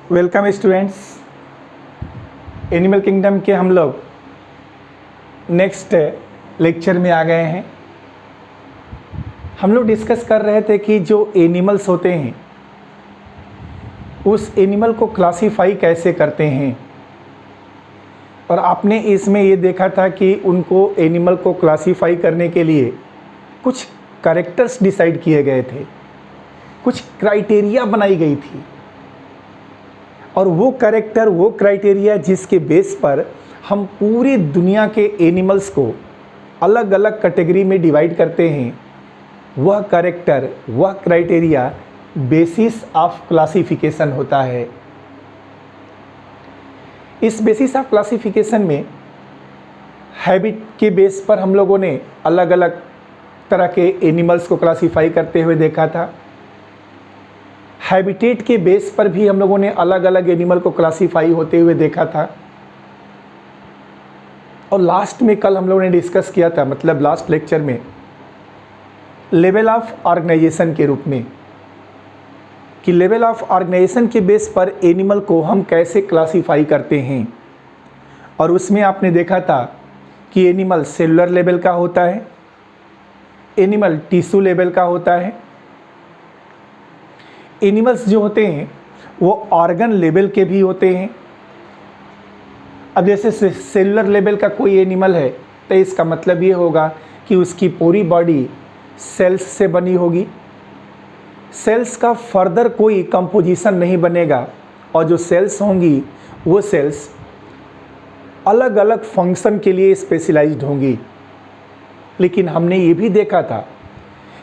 Welcome students. Animal kingdom के हम लोग नेक्स्ट लेक्चर में आ गए हैं। हम लोग डिस्कस कर रहे थे कि जो एनिमल्स होते हैं उस एनिमल को क्लासीफाई कैसे करते हैं, और आपने इसमें ये देखा था कि उनको एनिमल को क्लासीफाई करने के लिए कुछ कैरेक्टर्स डिसाइड किए गए थे, कुछ क्राइटेरिया बनाई गई थी, और वो कैरेक्टर वो क्राइटेरिया जिसके बेस पर हम पूरी दुनिया के एनिमल्स को अलग अलग कैटेगरी में डिवाइड करते हैं, वह कैरेक्टर वह क्राइटेरिया बेसिस ऑफ क्लासिफिकेशन होता है। इस बेसिस ऑफ क्लासिफिकेशन में हैबिट के बेस पर हम लोगों ने अलग अलग तरह के एनिमल्स को क्लासीफाई करते हुए देखा था। हैबिटेट के बेस पर भी हम लोगों ने अलग अलग एनिमल को क्लासीफाई होते हुए देखा था। और लास्ट में कल हम लोगों ने डिस्कस किया था, मतलब लास्ट लेक्चर में, लेवल ऑफ ऑर्गेनाइजेशन के रूप में, कि लेवल ऑफ ऑर्गेनाइजेशन के बेस पर एनिमल को हम कैसे क्लासीफाई करते हैं। और उसमें आपने देखा था कि एनिमल सेलुलर लेवल का होता है, एनिमल टिश्यू लेवल का होता है, एनिमल्स जो होते हैं वो ऑर्गन लेवल के भी होते हैं। अब जैसे सेलुलर लेवल का कोई एनिमल है तो इसका मतलब ये होगा कि उसकी पूरी बॉडी सेल्स से बनी होगी, सेल्स का फर्दर कोई कंपोजिशन नहीं बनेगा, और जो सेल्स होंगी वो सेल्स अलग अलग फंक्शन के लिए स्पेशलाइज्ड होंगी। लेकिन हमने ये भी देखा था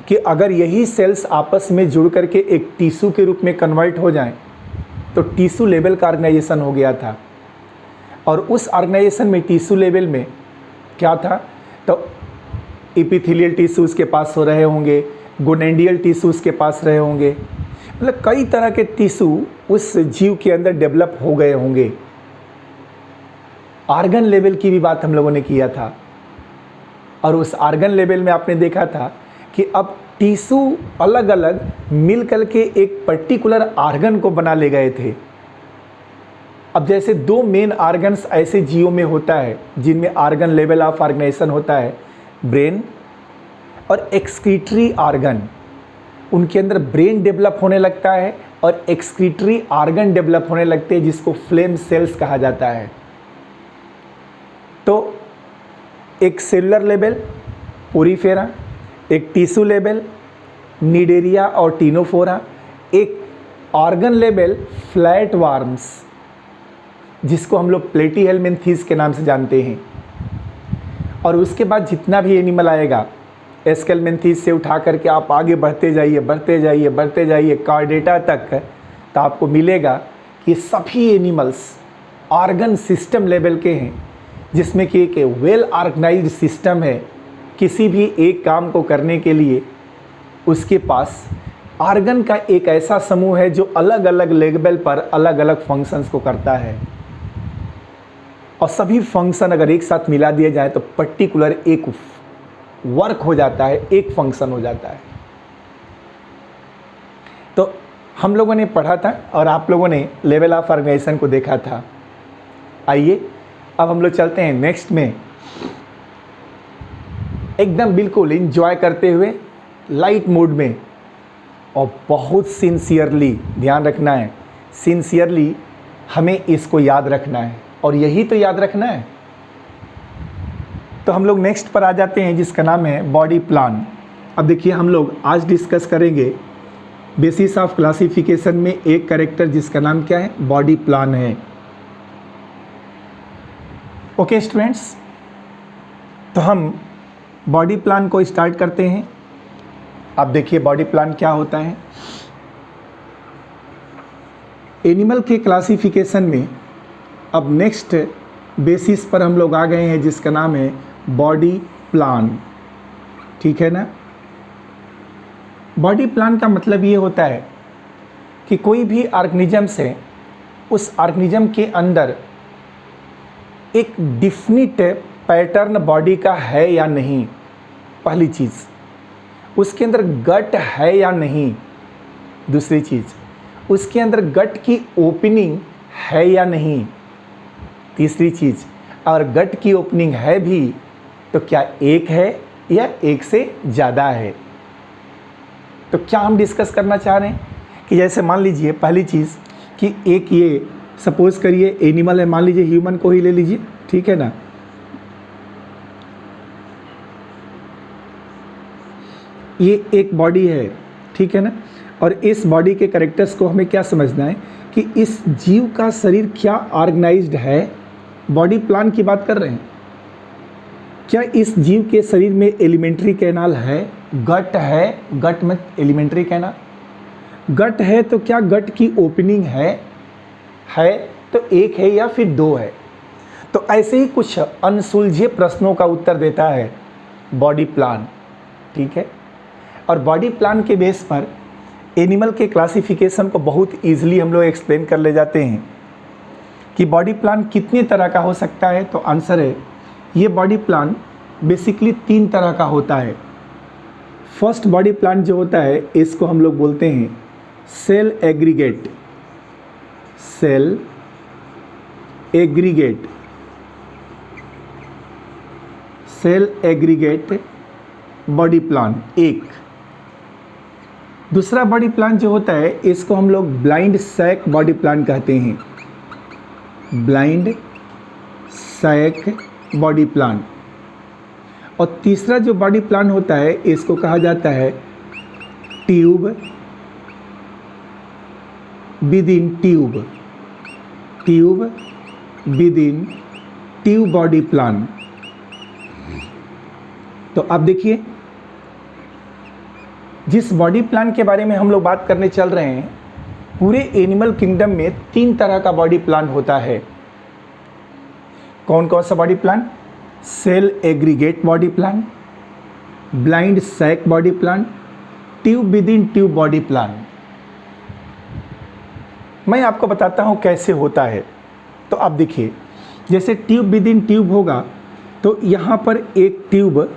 कि अगर यही सेल्स आपस में जुड़ करके एक टिश्यू के रूप में कन्वर्ट हो जाएं तो टिश्यू लेवल का ऑर्गेनाइजेशन हो गया था। और उस ऑर्गेनाइजेशन में टिश्यू लेवल में क्या था, तो एपिथेलियल टिश्यू उसके पास हो रहे होंगे, गोनेडियल टिश्यू उसके पास रहे होंगे, मतलब कई तरह के टिश्यू उस जीव के अंदर डेवलप हो गए होंगे। ऑर्गन लेवल की भी बात हम लोगों ने किया था, और उस ऑर्गन लेवल में आपने देखा था कि अब टिश्यू अलग अलग मिल कर के एक पर्टिकुलर ऑर्गन को बना ले गए थे। अब जैसे दो मेन ऑर्गन्स ऐसे जीवों में होता है जिनमें ऑर्गन लेवल ऑफ ऑर्गेनाइजेशन होता है, ब्रेन और एक्सक्रीटरी ऑर्गन। उनके अंदर ब्रेन डेवलप होने लगता है और एक्सक्रीटरी ऑर्गन डेवलप होने लगते हैं, जिसको फ्लेम सेल्स कहा जाता है। तो एक सेलुलर लेवल पोरीफेरा, एक टिश्यू लेवल निडेरिया और टिनोफोरा, एक ऑर्गन लेवल फ्लैट वार्म्स जिसको हम लोग प्लेटीहेल्मिन्थीस के नाम से जानते हैं। और उसके बाद जितना भी एनिमल आएगा एस्केल्मिन्थीस से उठा करके आप आगे बढ़ते जाइए बढ़ते जाइए बढ़ते जाइए कार्डेटा तक, तो आपको मिलेगा कि सभी एनिमल्स ऑर्गन सिस्टम लेवल के हैं, जिसमें कि एक वेल ऑर्गेनाइज्ड सिस्टम है। किसी भी एक काम को करने के लिए उसके पास ऑर्गन का एक ऐसा समूह है जो अलग अलग लेवल पर अलग अलग फंक्शंस को करता है, और सभी फंक्शन अगर एक साथ मिला दिए जाए तो पर्टिकुलर एक वर्क हो जाता है, एक फंक्शन हो जाता है। तो हम लोगों ने पढ़ा था और आप लोगों ने लेवल ऑफ ऑर्गेनाइजेशन को देखा था। आइए अब हम लोग चलते हैं नेक्स्ट में, एकदम बिल्कुल इंजॉय करते हुए लाइट मूड में, और बहुत सिंसियरली ध्यान रखना है। सिंसियरली हमें इसको याद रखना है, और यही तो याद रखना है। तो हम लोग नेक्स्ट पर आ जाते हैं, जिसका नाम है बॉडी प्लान। अब देखिए, हम लोग आज डिस्कस करेंगे बेसिस ऑफ क्लासिफिकेशन में एक कैरेक्टर जिसका नाम क्या है, बॉडी प्लान है। ओके स्टूडेंट्स, तो हम बॉडी प्लान को स्टार्ट करते हैं। आप देखिए बॉडी प्लान क्या होता है। एनिमल के क्लासिफिकेशन में अब नेक्स्ट बेसिस पर हम लोग आ गए हैं, जिसका नाम है बॉडी प्लान। ठीक है ना। बॉडी प्लान का मतलब ये होता है कि कोई भी ऑर्गेनिज्म से उस ऑर्गेनिज्म के अंदर एक डिफिनिट पैटर्न बॉडी का है या नहीं, पहली चीज़। उसके अंदर गट है या नहीं, दूसरी चीज़। उसके अंदर गट की ओपनिंग है या नहीं। तीसरी चीज़, और गट की ओपनिंग है भी तो क्या एक है या एक से ज़्यादा है। तो क्या हम डिस्कस करना चाह रहे हैं कि जैसे मान लीजिए पहली चीज़ कि एक ये सपोज करिए एनिमल है, मान लीजिए ह्यूमन को ही ले लीजिए, ठीक है ना। ये एक बॉडी है, ठीक है ना, और इस बॉडी के कैरेक्टर्स को हमें क्या समझना है कि इस जीव का शरीर क्या ऑर्गेनाइज्ड है। बॉडी प्लान की बात कर रहे हैं। क्या इस जीव के शरीर में एलिमेंट्री कैनाल है, गट है, गट में एलिमेंट्री कैनाल गट है, तो क्या गट की ओपनिंग है तो एक है या फिर दो है। तो ऐसे ही कुछ अनसुलझे प्रश्नों का उत्तर देता है बॉडी प्लान, ठीक है। और बॉडी प्लान के बेस पर एनिमल के क्लासिफिकेशन को बहुत ईजिली हम लोग एक्सप्लेन कर ले जाते हैं कि बॉडी प्लान कितने तरह का हो सकता है। तो आंसर है ये बॉडी प्लान बेसिकली 3 तरह का होता है। फर्स्ट बॉडी प्लान जो होता है इसको हम लोग बोलते हैं cell aggregate, cell aggregate, cell aggregate body plan एक। दूसरा बॉडी प्लान जो होता है इसको हम लोग ब्लाइंड सैक बॉडी प्लान कहते हैं, ब्लाइंड सैक बॉडी प्लान। और तीसरा जो बॉडी प्लान होता है इसको कहा जाता है tube within tube, tube within tube body plan. तो अब देखिए जिस बॉडी प्लान के बारे में हम लोग बात करने चल रहे हैं, पूरे एनिमल किंगडम में 3 तरह का बॉडी प्लान होता है। कौन कौन सा body plan? Cell aggregate body plan, blind sac body plan, tube within tube body plan. मैं आपको बताता हूं कैसे होता है। तो आप देखिए जैसे ट्यूब विद इन ट्यूब होगा तो यहाँ पर एक ट्यूब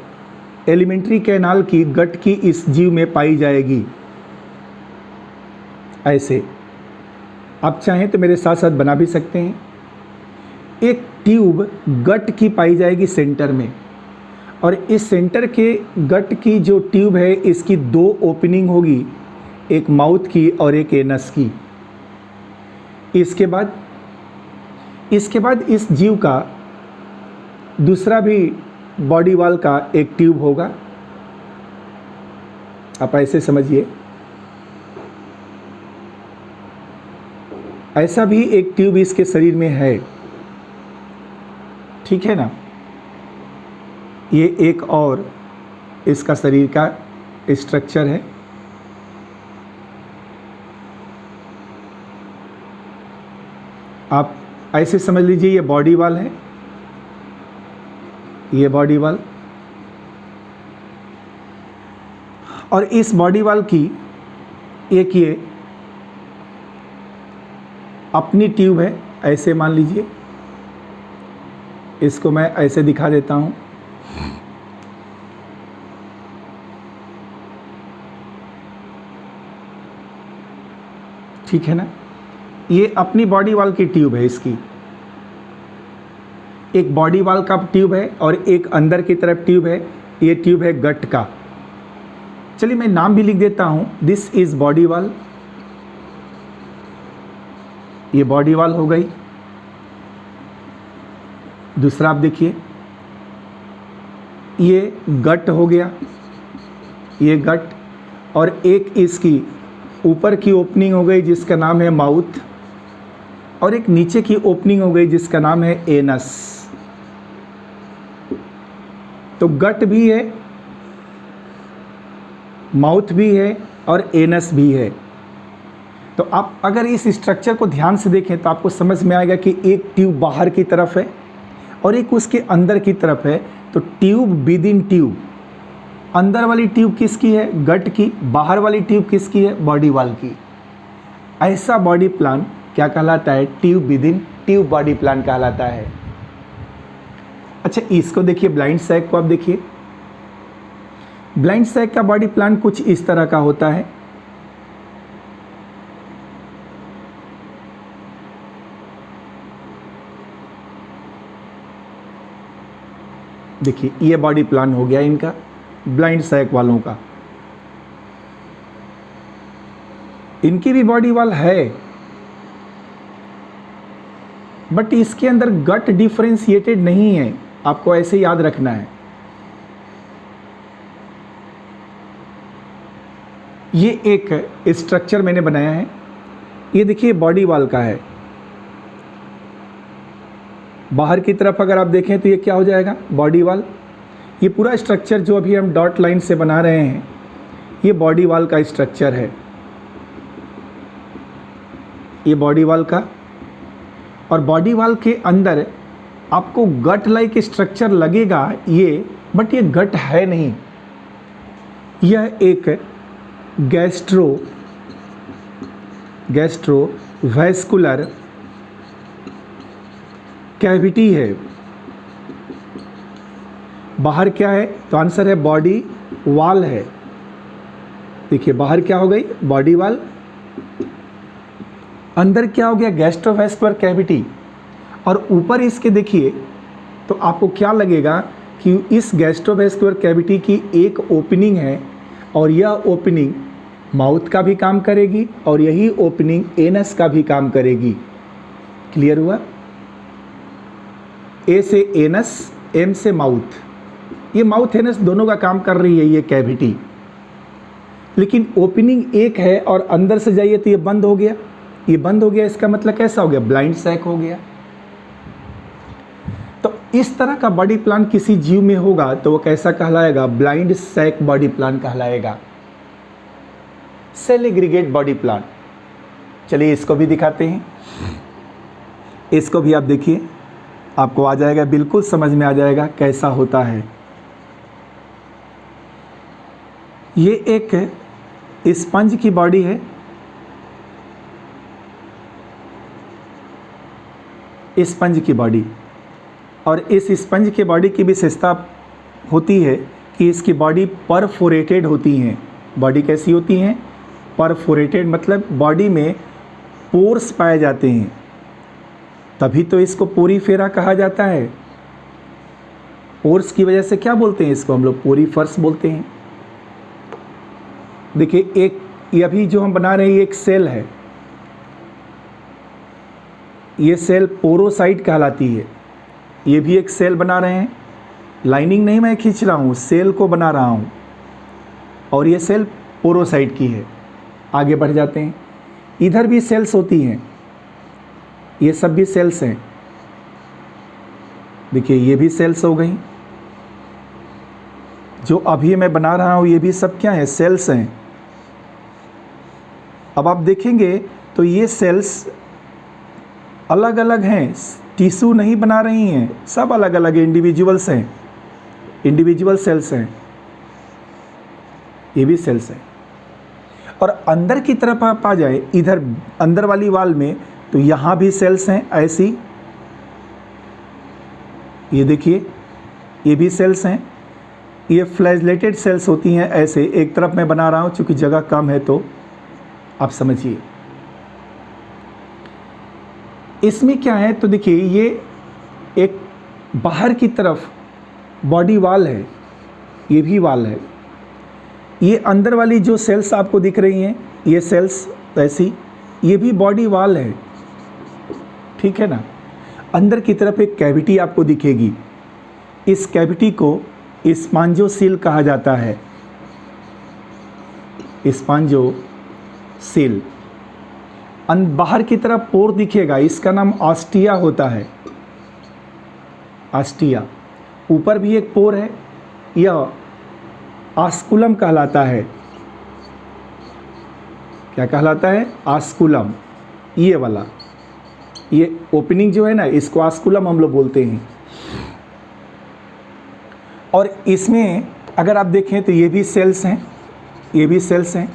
एलिमेंट्री कैनाल की गट की इस जीव में पाई जाएगी। ऐसे आप चाहें तो मेरे साथ साथ बना भी सकते हैं। एक ट्यूब गट की पाई जाएगी सेंटर में, और इस सेंटर के गट की जो ट्यूब है इसकी 2 ओपनिंग होगी, एक माउथ की और एक एनस की। इसके बाद इस जीव का दूसरा भी बॉडी वॉल का एक ट्यूब होगा। आप ऐसे समझिए, ऐसा भी एक ट्यूब इसके शरीर में है, ठीक है ना। ये एक और इसका शरीर का स्ट्रक्चर है। आप ऐसे समझ लीजिए ये बॉडी वॉल है, ये बॉडी वॉल, और इस बॉडी वॉल की एक ये अपनी ट्यूब है। ऐसे मान लीजिए, इसको मैं ऐसे दिखा देता हूँ। ठीक है ना, ये अपनी बॉडी वॉल की ट्यूब है। इसकी एक बॉडी वॉल का ट्यूब है और एक अंदर की तरफ ट्यूब है। ये ट्यूब है गट का। चलिए मैं नाम भी लिख देता हूँ। दिस इज बॉडी वॉल, ये बॉडी वॉल हो गई। दूसरा आप देखिए, ये गट हो गया, ये गट, और एक इसकी ऊपर की ओपनिंग हो गई जिसका नाम है माउथ, और एक नीचे की ओपनिंग हो गई जिसका नाम है एनस। तो गट भी है, माउथ भी है और एनस भी है। तो आप अगर इस स्ट्रक्चर को ध्यान से देखें तो आपको समझ में आएगा कि एक ट्यूब बाहर की तरफ है और एक उसके अंदर की तरफ है। तो ट्यूब विद इन ट्यूब, अंदर वाली ट्यूब किसकी है? गट की। बाहर वाली ट्यूब किसकी है? बॉडी वॉल की। ऐसा बॉडी प्लान क्या कहलाता है? Tube within tube body plan कहलाता है। अच्छा, इसको देखिए, ब्लाइंड सैक को आप देखिए। ब्लाइंड सैक का बॉडी प्लान कुछ इस तरह का होता है। देखिए ये बॉडी प्लान हो गया इनका, ब्लाइंड सैक वालों का। इनकी भी बॉडी वाल है, बट इसके अंदर गट डिफरेंशिएटेड नहीं है, आपको ऐसे याद रखना है। ये एक स्ट्रक्चर मैंने बनाया है, ये देखिए बॉडी वाल का है। बाहर की तरफ अगर आप देखें तो ये क्या हो जाएगा, बॉडी वाल। ये पूरा स्ट्रक्चर जो अभी हम डॉट लाइन से बना रहे हैं, ये बॉडी वाल का स्ट्रक्चर है, ये बॉडी वाल का। और बॉडी वाल के अंदर आपको गट लाइक स्ट्रक्चर लगेगा ये, बट ये गट है नहीं। यह एक गैस्ट्रोवैस्कुलर कैविटी है। बाहर क्या है, तो आंसर है बॉडी वाल है। देखिए बाहर क्या हो गई, बॉडी वाल, अंदर क्या हो गया, गैस्ट्रोवैस्कुलर कैविटी। और ऊपर इसके देखिए तो आपको क्या लगेगा कि इस गैस्ट्रोवैस्कुलर कैविटी की एक ओपनिंग है, और यह ओपनिंग माउथ का भी काम करेगी और यही ओपनिंग एनस का भी काम करेगी। क्लियर हुआ? ए से एनस, एम से माउथ, ये माउथ एनस दोनों का काम कर रही है ये कैविटी। लेकिन ओपनिंग एक है और अंदर से जाइए तो ये बंद हो गया, ये बंद हो गया, इसका मतलब कैसा हो गया, ब्लाइंड सैक हो गया। तो इस तरह का बॉडी प्लान किसी जीव में होगा तो वो कैसा कहलाएगा, ब्लाइंड सैक बॉडी प्लान कहलाएगा, सेल एग्रीगेट बॉडी प्लान। चलिए इसको भी दिखाते हैं, इसको भी आप देखिए, आपको आ जाएगा, बिल्कुल समझ में आ जाएगा कैसा होता है। ये एक स्पंज की बॉडी है, स्पंज की बॉडी। और इस स्पंज के बॉडी की विशेषता होती है कि इसकी बॉडी परफोरेटेड होती हैं। बॉडी कैसी होती हैं, परफोरेटेड, मतलब बॉडी में पोर्स पाए जाते हैं, तभी तो इसको पोरीफेरा कहा जाता है। पोर्स की वजह से क्या बोलते हैं इसको हम लोग, पोरीफर्स बोलते हैं। देखिए एक ये अभी जो हम बना रहे हैं ये एक सेल है, ये सेल पोरोसाइट कहलाती है। ये भी एक सेल बना रहे हैं, लाइनिंग नहीं मैं खींच रहा हूँ, सेल को बना रहा हूँ, और ये सेल पोरोसाइट की है। आगे बढ़ जाते हैं, इधर भी सेल्स होती हैं, ये सब भी सेल्स हैं। देखिए ये भी सेल्स हो गई, जो अभी मैं बना रहा हूँ ये भी सब क्या है, सेल्स हैं। अब आप देखेंगे तो ये सेल्स अलग अलग हैं, टिश्यू नहीं बना रही हैं, सब अलग अलग इंडिविजुअल्स हैं, इंडिविजुअल सेल्स हैं, ये भी सेल्स हैं। और अंदर की तरफ आप आ जाए, इधर अंदर वाली वाल में, तो यहाँ भी सेल्स हैं ऐसी, ये देखिए ये भी सेल्स हैं। ये फ्लैजेलेटेड सेल्स होती हैं ऐसे, एक तरफ मैं बना रहा हूँ चूँकि जगह कम है तो आप समझिए। इसमें क्या है, तो देखिए ये एक बाहर की तरफ बॉडी वाल है, ये भी वाल है। ये अंदर वाली जो सेल्स आपको दिख रही हैं, ये सेल्स ऐसी, ये भी बॉडी वाल है, ठीक है ना। अंदर की तरफ एक कैविटी आपको दिखेगी, इस कैविटी को स्पॉन्जोसील कहा जाता है, स्पॉन्जोसील। बाहर की तरफ पोर दिखेगा, इसका नाम ऑस्टिया होता है, ऑस्टिया। ऊपर भी एक पोर है, यह आस्कुलम कहलाता है। क्या कहलाता है, आस्कुलम। ये वाला, ये ओपनिंग जो है ना, इसको आस्कुलम हम लोग बोलते हैं। और इसमें अगर आप देखें तो ये भी सेल्स हैं, ये भी सेल्स हैं,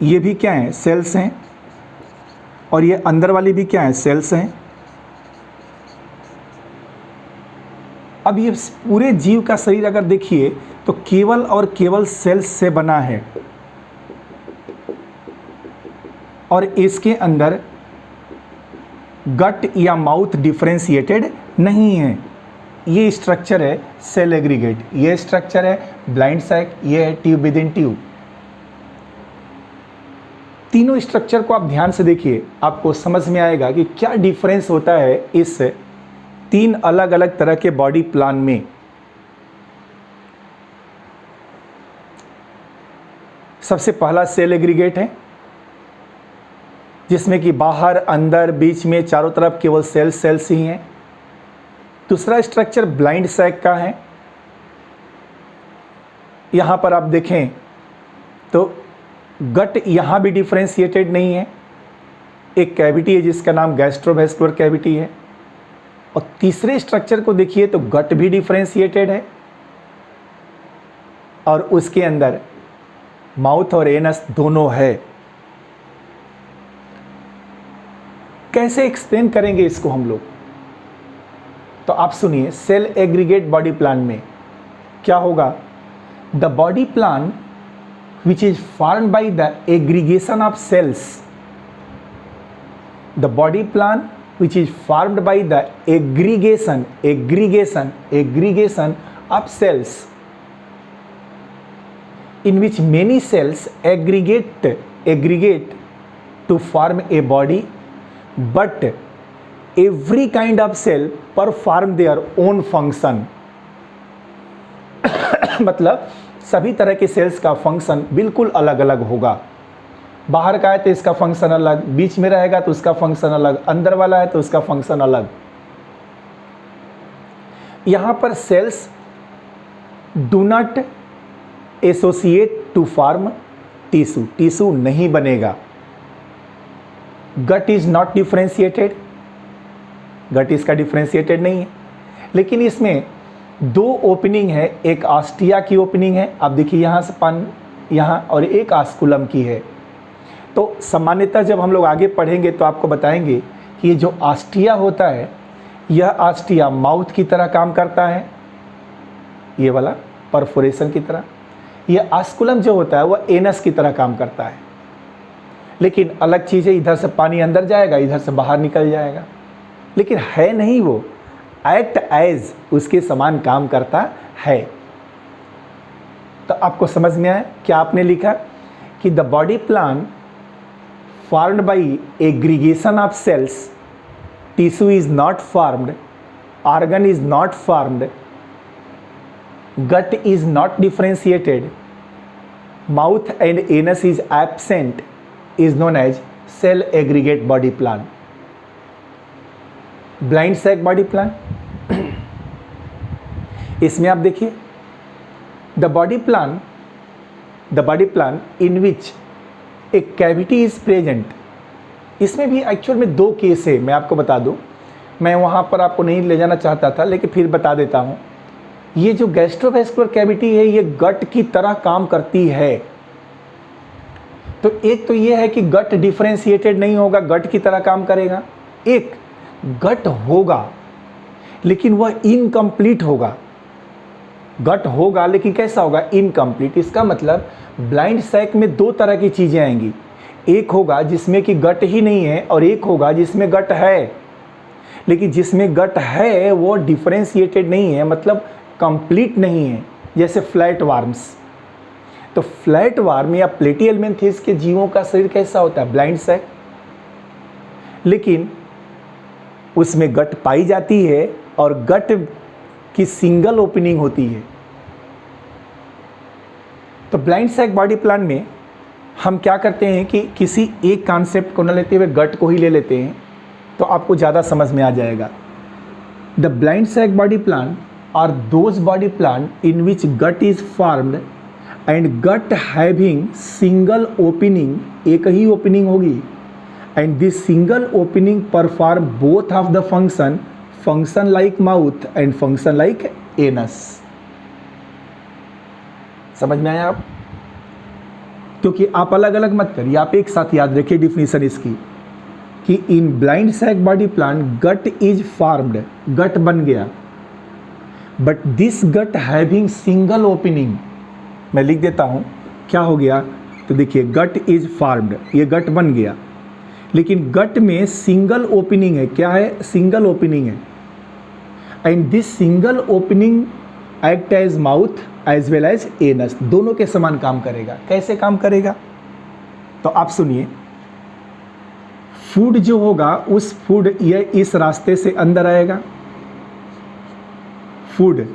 ये भी क्या हैं, सेल्स हैं। और ये अंदर वाली भी क्या है, सेल्स हैं। अब ये पूरे जीव का शरीर अगर देखिए तो केवल और केवल सेल्स से बना है, और इसके अंदर गट या माउथ डिफरेंशिएटेड नहीं है। ये स्ट्रक्चर है सेल एग्रीगेट, ये स्ट्रक्चर है ब्लाइंड सैक, ये है ट्यूब विद इन ट्यूब। तीनों स्ट्रक्चर को आप ध्यान से देखिए, आपको समझ में आएगा कि क्या डिफरेंस होता है इस 3 अलग अलग तरह के बॉडी प्लान में। सबसे पहला सेल एग्रीगेट है, जिसमें कि बाहर अंदर बीच में चारों तरफ केवल सेल्स ही हैं। दूसरा स्ट्रक्चर ब्लाइंड सैक का है। यहाँ पर आप देखें तो गट यहाँ भी डिफ्रेंशिएटेड नहीं है, एक कैविटी है जिसका नाम गैस्ट्रोवेस्कुलर कैविटी है। और तीसरे स्ट्रक्चर को देखिए तो गट भी डिफ्रेंशिएटेड है और उसके अंदर माउथ और एनस दोनों है। कैसे एक्सप्लेन करेंगे इसको हम लोग, तो आप सुनिए। सेल एग्रीगेट बॉडी प्लान में क्या होगा, the body plan which is formed by the aggregation of cells, the body plan which is formed by the aggregation of cells, in which many cells aggregate to form a body, but every kind of cell perform their own function। मतलब सभी तरह के sales का function बिल्कुल अलग अलग होगा। बाहर का है तो इसका फंक्शन अलग, बीच में रहेगा तो उसका फंक्शन अलग, अंदर वाला है तो उसका फंक्शन अलग। यहां पर cells do not associate to form tissue, tissue नहीं बनेगा। Gut is not differentiated, gut इसका डिफ्रेंशिएटेड नहीं है, लेकिन इसमें 2 ओपनिंग है, एक आस्टिया की ओपनिंग है, आप देखिए यहाँ से यहाँ, और एक आस्कुलम की है। तो सामान्यतः जब हम लोग आगे पढ़ेंगे तो आपको बताएंगे कि ये जो आस्टिया होता है, यह आस्टिया माउथ की तरह काम करता है, ये वाला परफोरेशन की तरह। यह आस्कुलम जो होता है वह एनस की तरह काम करता है, लेकिन अलग चीज़ है, इधर से पानी अंदर जाएगा, इधर से बाहर निकल जाएगा, लेकिन है नहीं, वो एक्ट एज उसके समान काम करता है। तो आपको समझ में आया क्या आपने लिखा कि the body plan formed by aggregation of cells, tissue is not formed, organ is not formed, gut is not differentiated, mouth and anus is absent, is known as cell aggregate body plan. Blind sac body plan, इसमें आप देखिए the body plan in which a cavity is present. इसमें भी actual में 2 case है, मैं आपको बता दूं, मैं वहां पर आपको नहीं ले जाना चाहता था लेकिन फिर बता देता हूं। ये जो गैस्ट्रोवेस्कुलर कैविटी है ये गट की तरह काम करती है। तो एक तो ये है कि गट डिफ्रेंशिएटेड नहीं होगा, गट की तरह काम करेगा। एक गट होगा लेकिन वह इनकम्प्लीट होगा, गट होगा लेकिन कैसा होगा, इनकम्प्लीट। इसका मतलब ब्लाइंड सैक में 2 तरह की चीज़ें आएंगी, एक होगा जिसमें कि गट ही नहीं है और एक होगा जिसमें गट है, लेकिन जिसमें गट है वो डिफ्रेंशिएटेड नहीं है, मतलब कंप्लीट नहीं है। जैसे फ्लैट वार्म्स, तो फ्लैट वार्म या प्लेटिहेल्मिन्थेस के जीवों का शरीर कैसा होता है, ब्लाइंड सैक, लेकिन उसमें गट पाई जाती है और गट की सिंगल ओपनिंग होती है। तो ब्लाइंड सैक बॉडी प्लान में हम क्या करते हैं कि किसी एक कॉन्सेप्ट को न लेते हुए गट को ही ले लेते हैं, तो आपको ज़्यादा समझ में आ जाएगा। The blind sac body plan are those body plan in which gut is formed and gut having single opening, एक ही ओपनिंग होगी, and this single opening perform both of the function like mouth and function like anus। समझ में आया आप? क्योंकि आप अलग अलग मत करिए, आप एक साथ याद रखिए डिफिनीशन इसकी कि in blind sac body plan gut is formed, gut बन गया, but this gut having single opening. मैं लिख देता हूं क्या हो गया, तो देखिए गट इज फॉर्म्ड, ये गट बन गया, लेकिन गट में सिंगल ओपनिंग है। क्या है, सिंगल ओपनिंग है। And this single opening act as mouth as well as anus, दोनों के समान काम करेगा। कैसे काम करेगा? तो आप सुनिए, फूड जो होगा उस फूड ये इस रास्ते से अंदर आएगा, फूड,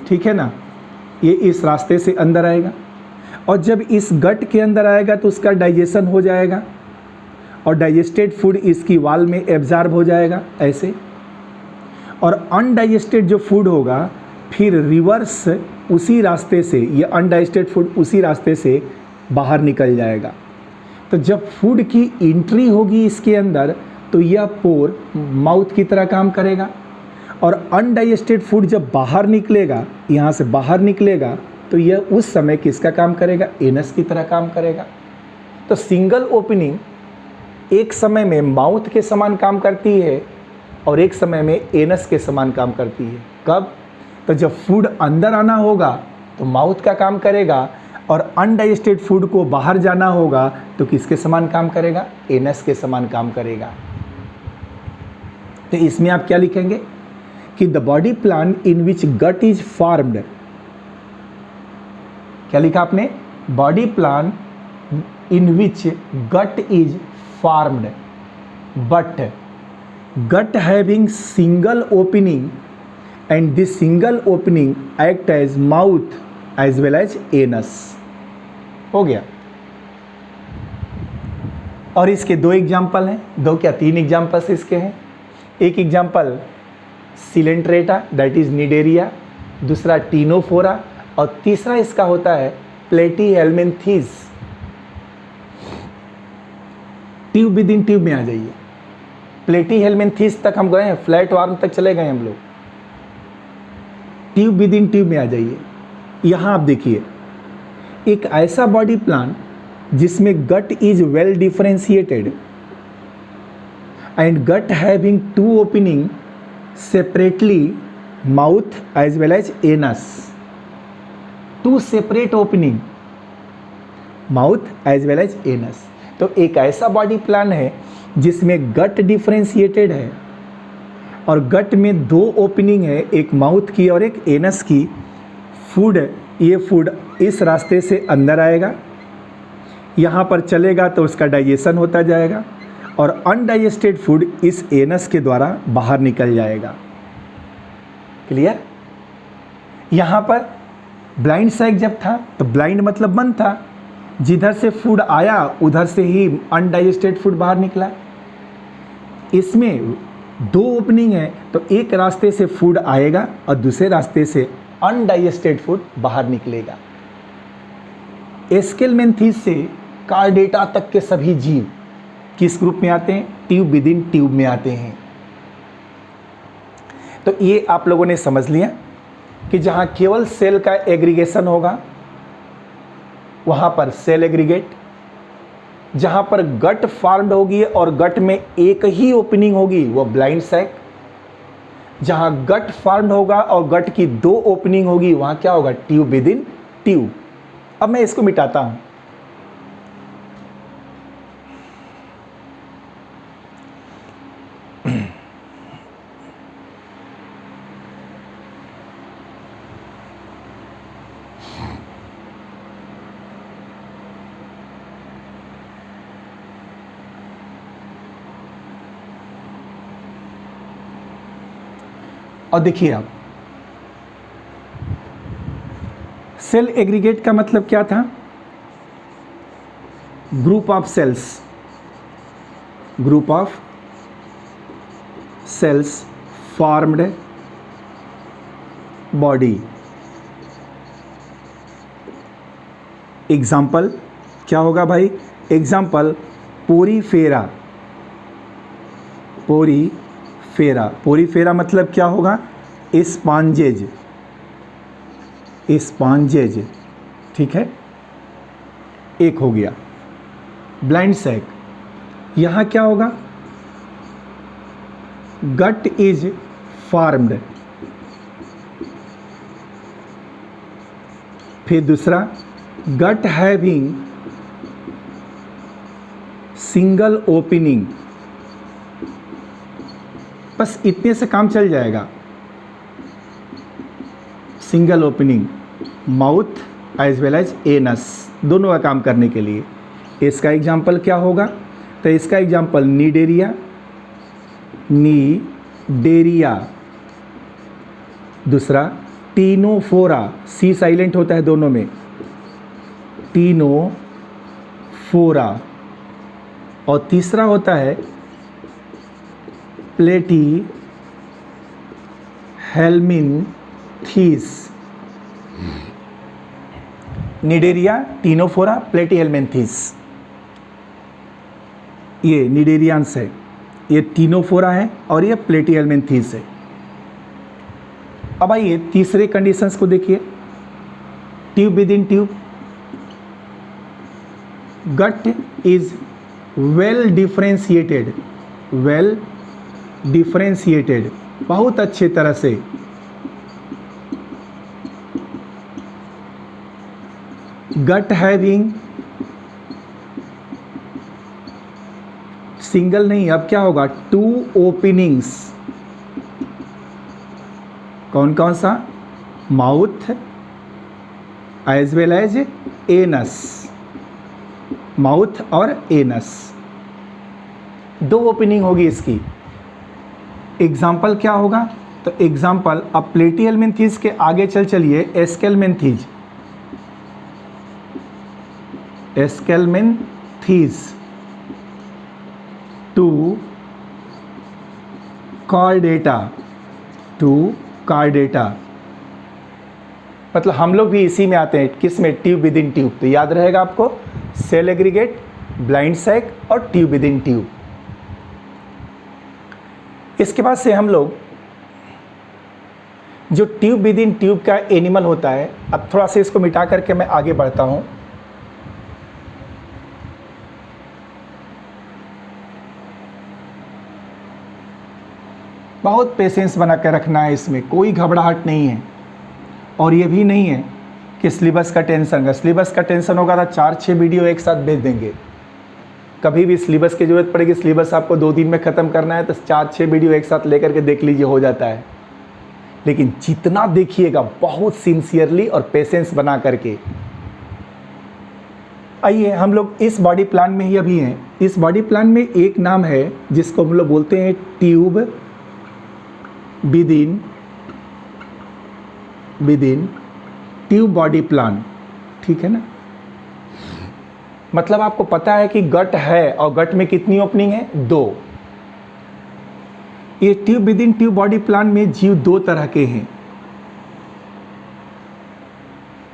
ठीक है ना, ये इस रास्ते से अंदर आएगा और जब इस गट के अंदर आएगा तो उसका डाइजेशन हो जाएगा और डाइजेस्टेड फूड इसकी वाल में एब्जॉर्ब हो जाएगा ऐसे, और अनडाइजेस्टेड जो फूड होगा फिर रिवर्स उसी रास्ते से, ये अनडाइजेस्टेड फूड उसी रास्ते से बाहर निकल जाएगा। तो जब फूड की एंट्री होगी इसके अंदर तो यह पोर माउथ की तरह काम करेगा और अनडाइजेस्टेड फूड जब बाहर निकलेगा, यहाँ से बाहर निकलेगा तो यह उस समय किसका काम करेगा? एनस की तरह काम करेगा। तो सिंगल ओपनिंग एक समय में माउथ के समान काम करती है और एक समय में एनस के समान काम करती है। कब? तो जब फूड अंदर आना होगा तो माउथ का काम करेगा और अनडाइजेस्टेड फूड को बाहर जाना होगा तो किसके समान काम करेगा? एनस के समान काम करेगा। तो इसमें आप क्या लिखेंगे कि the body plan in which gut is formed, क्या लिखा आपने? Body plan in which gut is formed but gut having single opening and this single opening act as mouth as well as anus. हो गया। और इसके दो example हैं, दो क्या तीन एग्जाम्पल्स इसके हैं। एक example Coelenterata that is Cnidaria, दूसरा टीनोफोरा और तीसरा इसका होता है Platyhelminthes. Tube within tube में आ जाइए। प्लेटीहेल्मिन्थीज तक हम गए हैं, फ्लैट वार्म तक चले गए हम लोग। ट्यूब विद इन ट्यूब में आ जाइए। यहाँ आप देखिए एक ऐसा बॉडी प्लान जिसमें gut is well differentiated and gut having two opening separately mouth as well as anus, two separate opening mouth as well as anus. तो एक ऐसा बॉडी प्लान है जिसमें गट डिफरेंशिएटेड है और गट में दो ओपनिंग है, एक माउथ की और एक एनस की। फूड, ये फूड इस रास्ते से अंदर आएगा, यहाँ पर चलेगा तो उसका डाइजेशन होता जाएगा और अनडाइजेस्टेड फूड इस एनस के द्वारा बाहर निकल जाएगा। क्लियर? यहाँ पर ब्लाइंड सैक जब था तो ब्लाइंड मतलब बंद था, जिधर से फूड आया उधर से ही अनडाइजेस्टेड फूड बाहर निकला। इसमें दो ओपनिंग है तो एक रास्ते से फूड आएगा और दूसरे रास्ते से अनडाइजेस्टेड फूड बाहर निकलेगा। एस्केलमेंथीज से कार्डेटा तक के सभी जीव किस ग्रुप में आते हैं? ट्यूब विद इन ट्यूब में आते हैं। तो ये आप लोगों ने समझ लिया कि जहाँ केवल सेल का एग्रीगेशन होगा वहाँ पर सेल एग्रीगेट, जहाँ पर गट फॉर्म्ड होगी और गट में एक ही ओपनिंग होगी वो ब्लाइंड सैक, जहाँ गट फॉर्म्ड होगा और गट की दो ओपनिंग होगी वहाँ क्या होगा? Tube within tube. अब मैं इसको मिटाता हूँ। और देखिए आप, सेल एग्रीगेट का मतलब क्या था? Group of cells, group of cells formed body. Example क्या होगा भाई? Example Porifera. पोरीफेरा, पोरीफेरा मतलब क्या होगा? स्पॉन्जेज, स्पॉन्जेज, ठीक है, एक हो गया। ब्लाइंड सैक, यहाँ क्या होगा? गट इज फॉर्म्ड। फिर दूसरा गट हैविंग सिंगल ओपनिंग। बस इतने से काम चल जाएगा। Single opening mouth as well as anus, दोनों का काम करने के लिए। इसका एग्जाम्पल क्या होगा? तो इसका एग्जाम्पल नीडेरिया, नीडेरिया। दूसरा टीनोफोरा, सी साइलेंट होता है दोनों में, टीनोफोरा। और तीसरा होता है प्लेटी हेलमिन्थीस। निडेरिया, टीनोफोरा, प्लेटी हेलमिन्थीस, ये निडेरियांस है, ये टीनोफोरा है और ये प्लेटी हेलमिन्थीस है। अब आइए तीसरे कंडीशंस को देखिए। Tube within tube, gut is well differentiated, well differentiated, बहुत अच्छे तरह से। गट हैविंग, सिंगल नहीं, अब क्या होगा? 2 ओपनिंग्स। कौन कौन सा? Mouth as well as anus, mouth और एनस, 2 ओपनिंग होगी इसकी। एग्जाम्पल क्या होगा? तो एग्जाम्पल, अब प्लेटी हेलमिन्थीस के आगे चलिए एस्केलमेंथीज, एस्केलमेंथीस, 2 कॉर्डेटा, 2 कॉर्डेटा। मतलब हम लोग भी इसी में आते हैं, किस में? Tube within tube. तो याद रहेगा आपको, सेल एग्रीगेट, ब्लाइंड सैक और ट्यूब विद इन ट्यूब। इसके बाद से हम लोग जो ट्यूब विद इन ट्यूब का एनिमल होता है, अब थोड़ा सा इसको मिटा करके मैं आगे बढ़ता हूं। बहुत पेशेंस बना कर रखना है, इसमें कोई घबराहट नहीं है। और ये भी नहीं है कि सिलेबस का टेंशन है, सिलेबस का टेंशन होगा तो 4-6 वीडियो एक साथ भेज देंगे। कभी भी सिलेबस की ज़रूरत पड़ेगी, सिलेबस आपको 2 दिन में ख़त्म करना है तो 4-6 वीडियो एक साथ लेकर के देख लीजिए, हो जाता है। लेकिन जितना देखिएगा बहुत सिंसियरली और पेशेंस बना करके। आइए हम लोग इस बॉडी प्लान में ही अभी हैं। इस बॉडी प्लान में एक नाम है जिसको हम लोग बोलते हैं tube within tube body plan, ठीक है ना? मतलब आपको पता है कि गट है और गट में कितनी ओपनिंग है? 2। ये tube within tube body plan में जीव 2 तरह के हैं।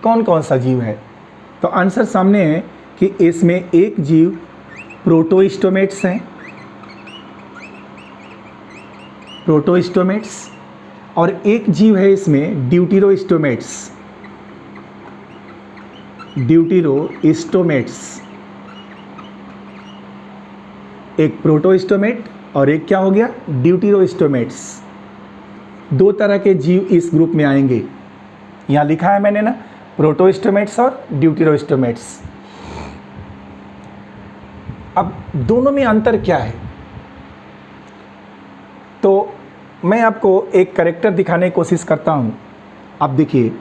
कौन कौन सा जीव है? तो आंसर सामने है कि इसमें एक जीव प्रोटोस्टोमेट्स हैं, प्रोटोस्टोमेट्स, और एक जीव है इसमें ड्यूटेरोस्टोमेट्स, ड्यूटेरोस्टोमेट्स। एक प्रोटोस्टोमेट और एक क्या हो गया? ड्यूटेरोस्टोमेट्स। 2 तरह के जीव इस ग्रुप में आएंगे। यहाँ लिखा है मैंने ना, प्रोटोस्टोमेट्स और ड्यूटेरोस्टोमेट्स। अब दोनों में अंतर क्या है? तो मैं आपको एक कैरेक्टर दिखाने की कोशिश करता हूँ। आप देखिए,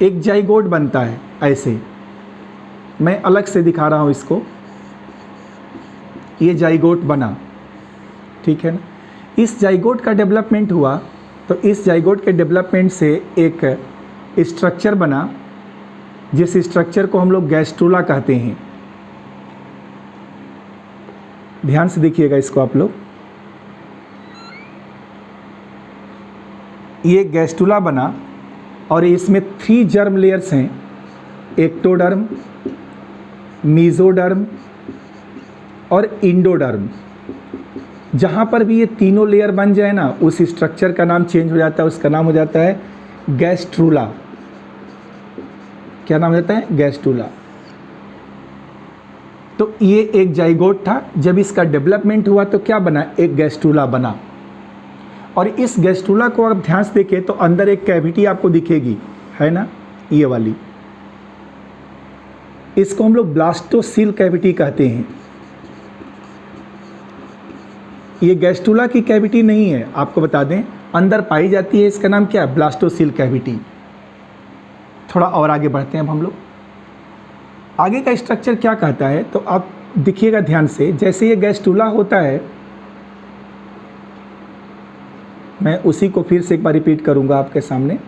एक जाइगोट बनता है ऐसे, मैं अलग से दिखा रहा हूँ इसको। ये जाइगोट बना, ठीक है ना? इस जाइगोट का डेवलपमेंट हुआ तो इस जाइगोट के डेवलपमेंट से एक स्ट्रक्चर बना, जिस स्ट्रक्चर को हम लोग गैस्ट्रूला कहते हैं। ध्यान से देखिएगा इसको आप लोग। ये गैस्ट्रूला बना और इसमें 3 जर्म लेयर्स हैं, एक्टोडर्म, मीजोडर्म और इंडोडर्म। जहाँ पर भी ये तीनों लेयर बन जाए ना, उस स्ट्रक्चर का नाम चेंज हो जाता है, उसका नाम हो जाता है गैस्ट्रूला। क्या नाम हो जाता है? गैस्ट्रूला। तो ये एक जाइगोट था, जब इसका डेवलपमेंट हुआ तो क्या बना? एक गैस्ट्रूला बना। और इस गैस्ट्रूला को आप ध्यान से देखें तो अंदर एक कैविटी आपको दिखेगी, है ना? ये वाली, इसको हम लोग ब्लास्टोसील कैविटी कहते हैं। ये गैस्ट्रूला की कैविटी नहीं है, आपको बता दें, अंदर पाई जाती है। इसका नाम क्या है? Blastocoel cavity. थोड़ा और आगे बढ़ते हैं अब हम लोग। आगे का स्ट्रक्चर क्या कहता है, तो आप देखिएगा ध्यान से। जैसे ये गैस्ट्रुला होता है, मैं उसी को फिर से एक बार रिपीट करूंगा आपके सामने।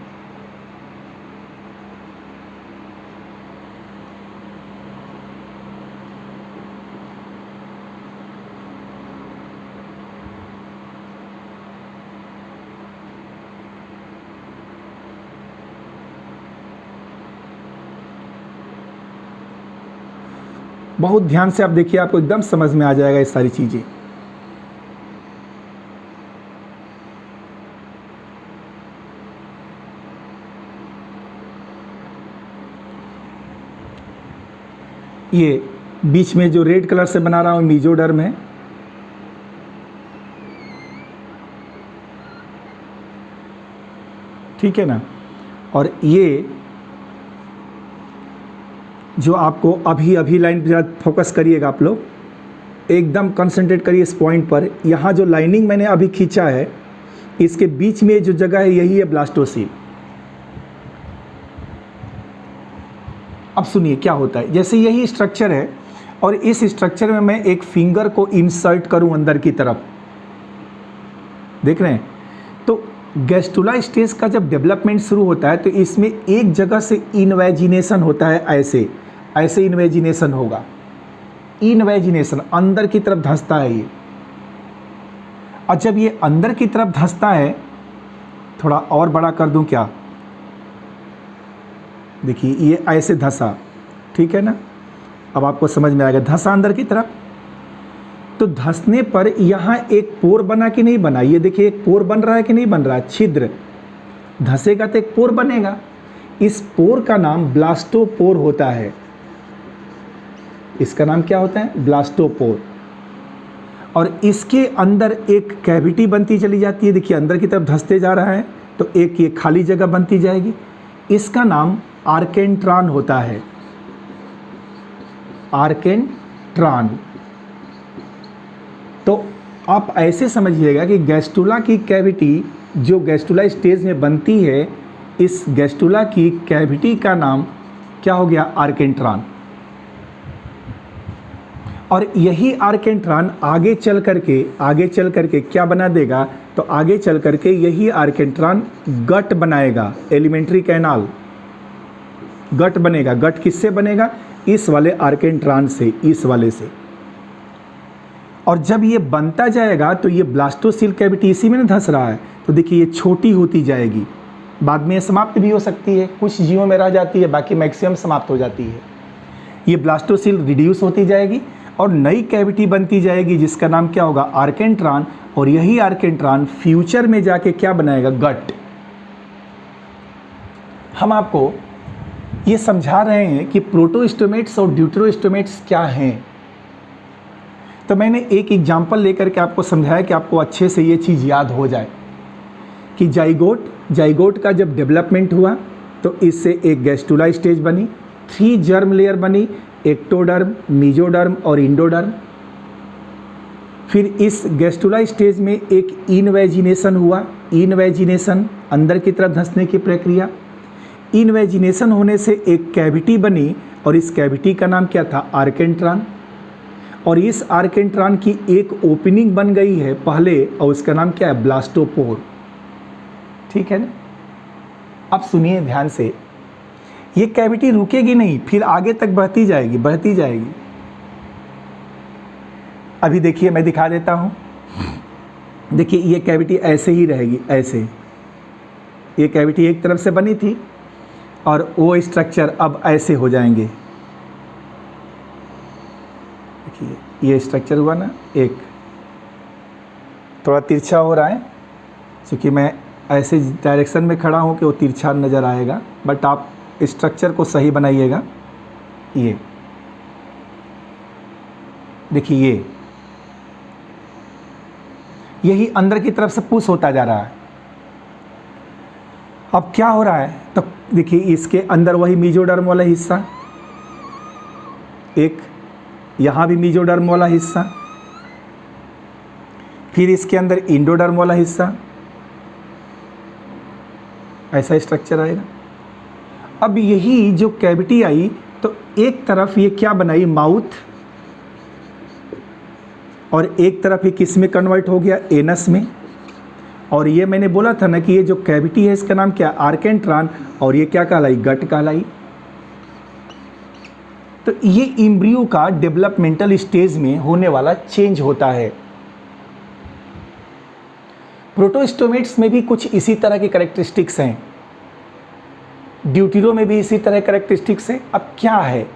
बहुत ध्यान से आप देखिए, आपको एकदम समझ में आ जाएगा ये सारी चीज़ें। ये बीच में जो रेड कलर से बना रहा हूँ मीजोडर्म है। ठीक है ना। और ये जो आपको अभी लाइन पे फोकस करिएगा, आप लोग एकदम कंसंट्रेट करिए इस पॉइंट पर। यहाँ जो लाइनिंग मैंने अभी खींचा है, इसके बीच में जो जगह है यही है ब्लास्टोसील। अब सुनिए क्या होता है। जैसे यही स्ट्रक्चर है और इस स्ट्रक्चर में मैं एक फिंगर को इंसर्ट करूं अंदर की तरफ, देख रहे हैं। तो गैस्ट्रुला स्टेज का जब डेवलपमेंट शुरू होता है तो इसमें एक जगह से इनवेजिनेशन होता है, ऐसे इनवेजिनेशन होगा। इनवेजिनेशन अंदर की तरफ धंसता है ये। और जब ये अंदर की तरफ धंसता है, थोड़ा और बड़ा कर दूं क्या, देखिए ये ऐसे धंसा, ठीक है ना। अब आपको समझ में आएगा, धंसा अंदर की तरफ। तो धंसने पर यहाँ एक पोर बना कि नहीं बना, ये देखिए एक पोर बन रहा है कि नहीं बन रहा, छिद्र। धंसेगा तो एक पोर बनेगा। इस पोर का नाम ब्लास्टोपोर होता है। इसका नाम क्या होता है, ब्लास्टोपोर। और इसके अंदर एक कैविटी बनती चली जाती है। देखिए अंदर की तरफ धंसते जा रहा है तो एक ये खाली जगह बनती जाएगी। इसका नाम आर्केंट्रॉन होता है, आर्केंट्रॉन। तो आप ऐसे समझिएगा कि गैस्ट्रुला की कैविटी जो गैस्ट्रुला स्टेज में बनती है, इस गैस्ट्रुला की कैविटी का नाम क्या हो गया, आर्केंट्रॉन। और यही आर्केंट्रॉन आगे चल करके क्या बना देगा, तो आगे चल करके यही आर्केंट्रॉन गट बनाएगा, एलिमेंट्री कैनाल गट बनेगा। गट किससे बनेगा, इस वाले आर्केंट्रॉन से, इस वाले से। और जब ये बनता जाएगा तो ये ब्लास्टोसील कैविटी इसी में ना धंस रहा है, तो देखिए ये छोटी होती जाएगी। बाद में ये समाप्त भी हो सकती है, कुछ जीवों में रह जाती है, बाकी मैक्सिमम समाप्त हो जाती है। ये ब्लास्टोसील रिड्यूस होती जाएगी और नई कैविटी बनती जाएगी जिसका नाम क्या होगा, आर्केंट्रॉन। और यही आर्केंट्रॉन फ्यूचर में जाके क्या बनाएगा, गट। हम आपको ये समझा रहे हैं कि प्रोटोस्टोमेट्स और ड्यूटेरोस्टोमेट्स क्या हैं। तो मैंने एक एग्जाम्पल लेकर के आपको समझाया कि आपको अच्छे से ये चीज़ याद हो जाए कि जाइगोट का जब डेवलपमेंट हुआ तो इससे एक गैस्ट्रुला स्टेज बनी, 3 जर्म लेयर बनी, एक्टोडर्म, मीजोडर्म और इंडोडर्म। फिर इस गैस्ट्रुला स्टेज में एक इनवेजिनेशन हुआ, इनवेजिनेशन अंदर की तरफ धंसने की प्रक्रिया। इनवेजिनेशन होने से एक कैविटी बनी और इस कैविटी का नाम क्या था, आर्केंट्रॉन। और इस आर्केंट्रॉन की एक ओपनिंग बन गई है पहले और उसका नाम क्या है, ब्लास्टोपोर। ठीक है ना। अब सुनिए ध्यान से, ये कैविटी रुकेगी नहीं, फिर आगे तक बढ़ती जाएगी, बढ़ती जाएगी। अभी देखिए मैं दिखा देता हूँ। देखिए ये कैविटी ऐसे ही रहेगी, ऐसे। ये कैविटी एक तरफ से बनी थी और वो स्ट्रक्चर अब ऐसे हो जाएंगे। देखिए ये स्ट्रक्चर हुआ ना, एक थोड़ा तिरछा हो रहा है क्योंकि मैं ऐसे डायरेक्शन में खड़ा हूँ कि वो तिरछा नज़र आएगा, बट आप स्ट्रक्चर को सही बनाइएगा। ये देखिए यही अंदर की तरफ से पुश होता जा रहा है। अब क्या हो रहा है, तो देखिए इसके अंदर वही मीजोडर्म वाला हिस्सा, एक यहाँ भी मीजोडर्म वाला हिस्सा, फिर इसके अंदर इंडोडर्म वाला हिस्सा, ऐसा स्ट्रक्चर आएगा। अब यही जो कैविटी आई तो एक तरफ ये क्या बनाई, माउथ, और एक तरफ ये किस में कन्वर्ट हो गया, एनस में। और ये मैंने बोला था ना कि ये जो कैविटी है इसका नाम क्या, आर्केंट्रॉन, और ये क्या कहलाई, गट कहलाई। तो ये एम्ब्रियो का डेवलपमेंटल स्टेज में होने वाला चेंज होता है। प्रोटोस्टोमेट्स में भी कुछ इसी तरह के कैरेक्टरिस्टिक्स हैं, ड्यूटेरो में भी इसी तरह कैरेक्टरिस्टिक्स है। अब क्या है,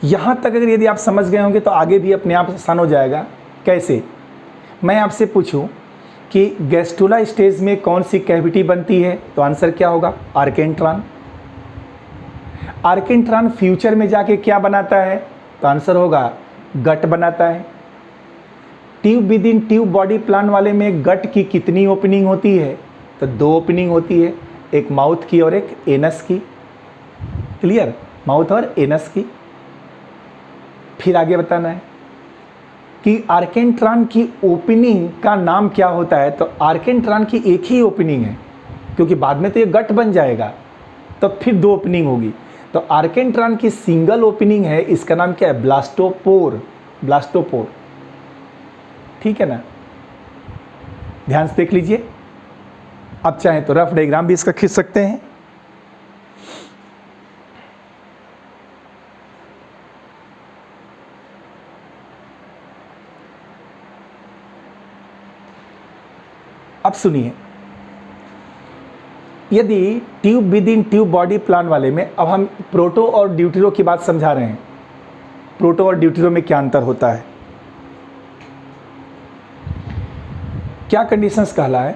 यहाँ तक अगर यदि आप समझ गए होंगे तो आगे भी अपने आप आसान हो जाएगा। कैसे, मैं आपसे पूछूं कि गैस्ट्रुला स्टेज में कौन सी कैविटी बनती है, तो आंसर क्या होगा, आर्केंट्रॉन। आर्केंट्रॉन फ्यूचर में जाके क्या बनाता है, तो आंसर होगा गट बनाता है। Tube within tube body plan वाले में गट की कितनी ओपनिंग होती है, तो 2 ओपनिंग होती है, एक माउथ की और एक एनस की। क्लियर, माउथ और एनस की। फिर आगे बताना है कि आर्केंट्रॉन की ओपनिंग का नाम क्या होता है, तो आर्केंट्रॉन की एक ही ओपनिंग है, क्योंकि बाद में तो ये गट बन जाएगा, तो फिर 2 ओपनिंग होगी। तो आर्केंट्रॉन की सिंगल ओपनिंग है, इसका नाम क्या है, ब्लास्टोपोर। ब्लास्टोपोर, ठीक है ना, ध्यान से देख लीजिए। अब चाहें तो रफ डायग्राम भी इसका खींच सकते हैं। अब सुनिए, यदि tube within tube body plan वाले में, अब हम प्रोटो और ड्यूटेरो की बात समझा रहे हैं। प्रोटो और ड्यूटेरो में क्या अंतर होता है, क्या कंडीशंस कहला है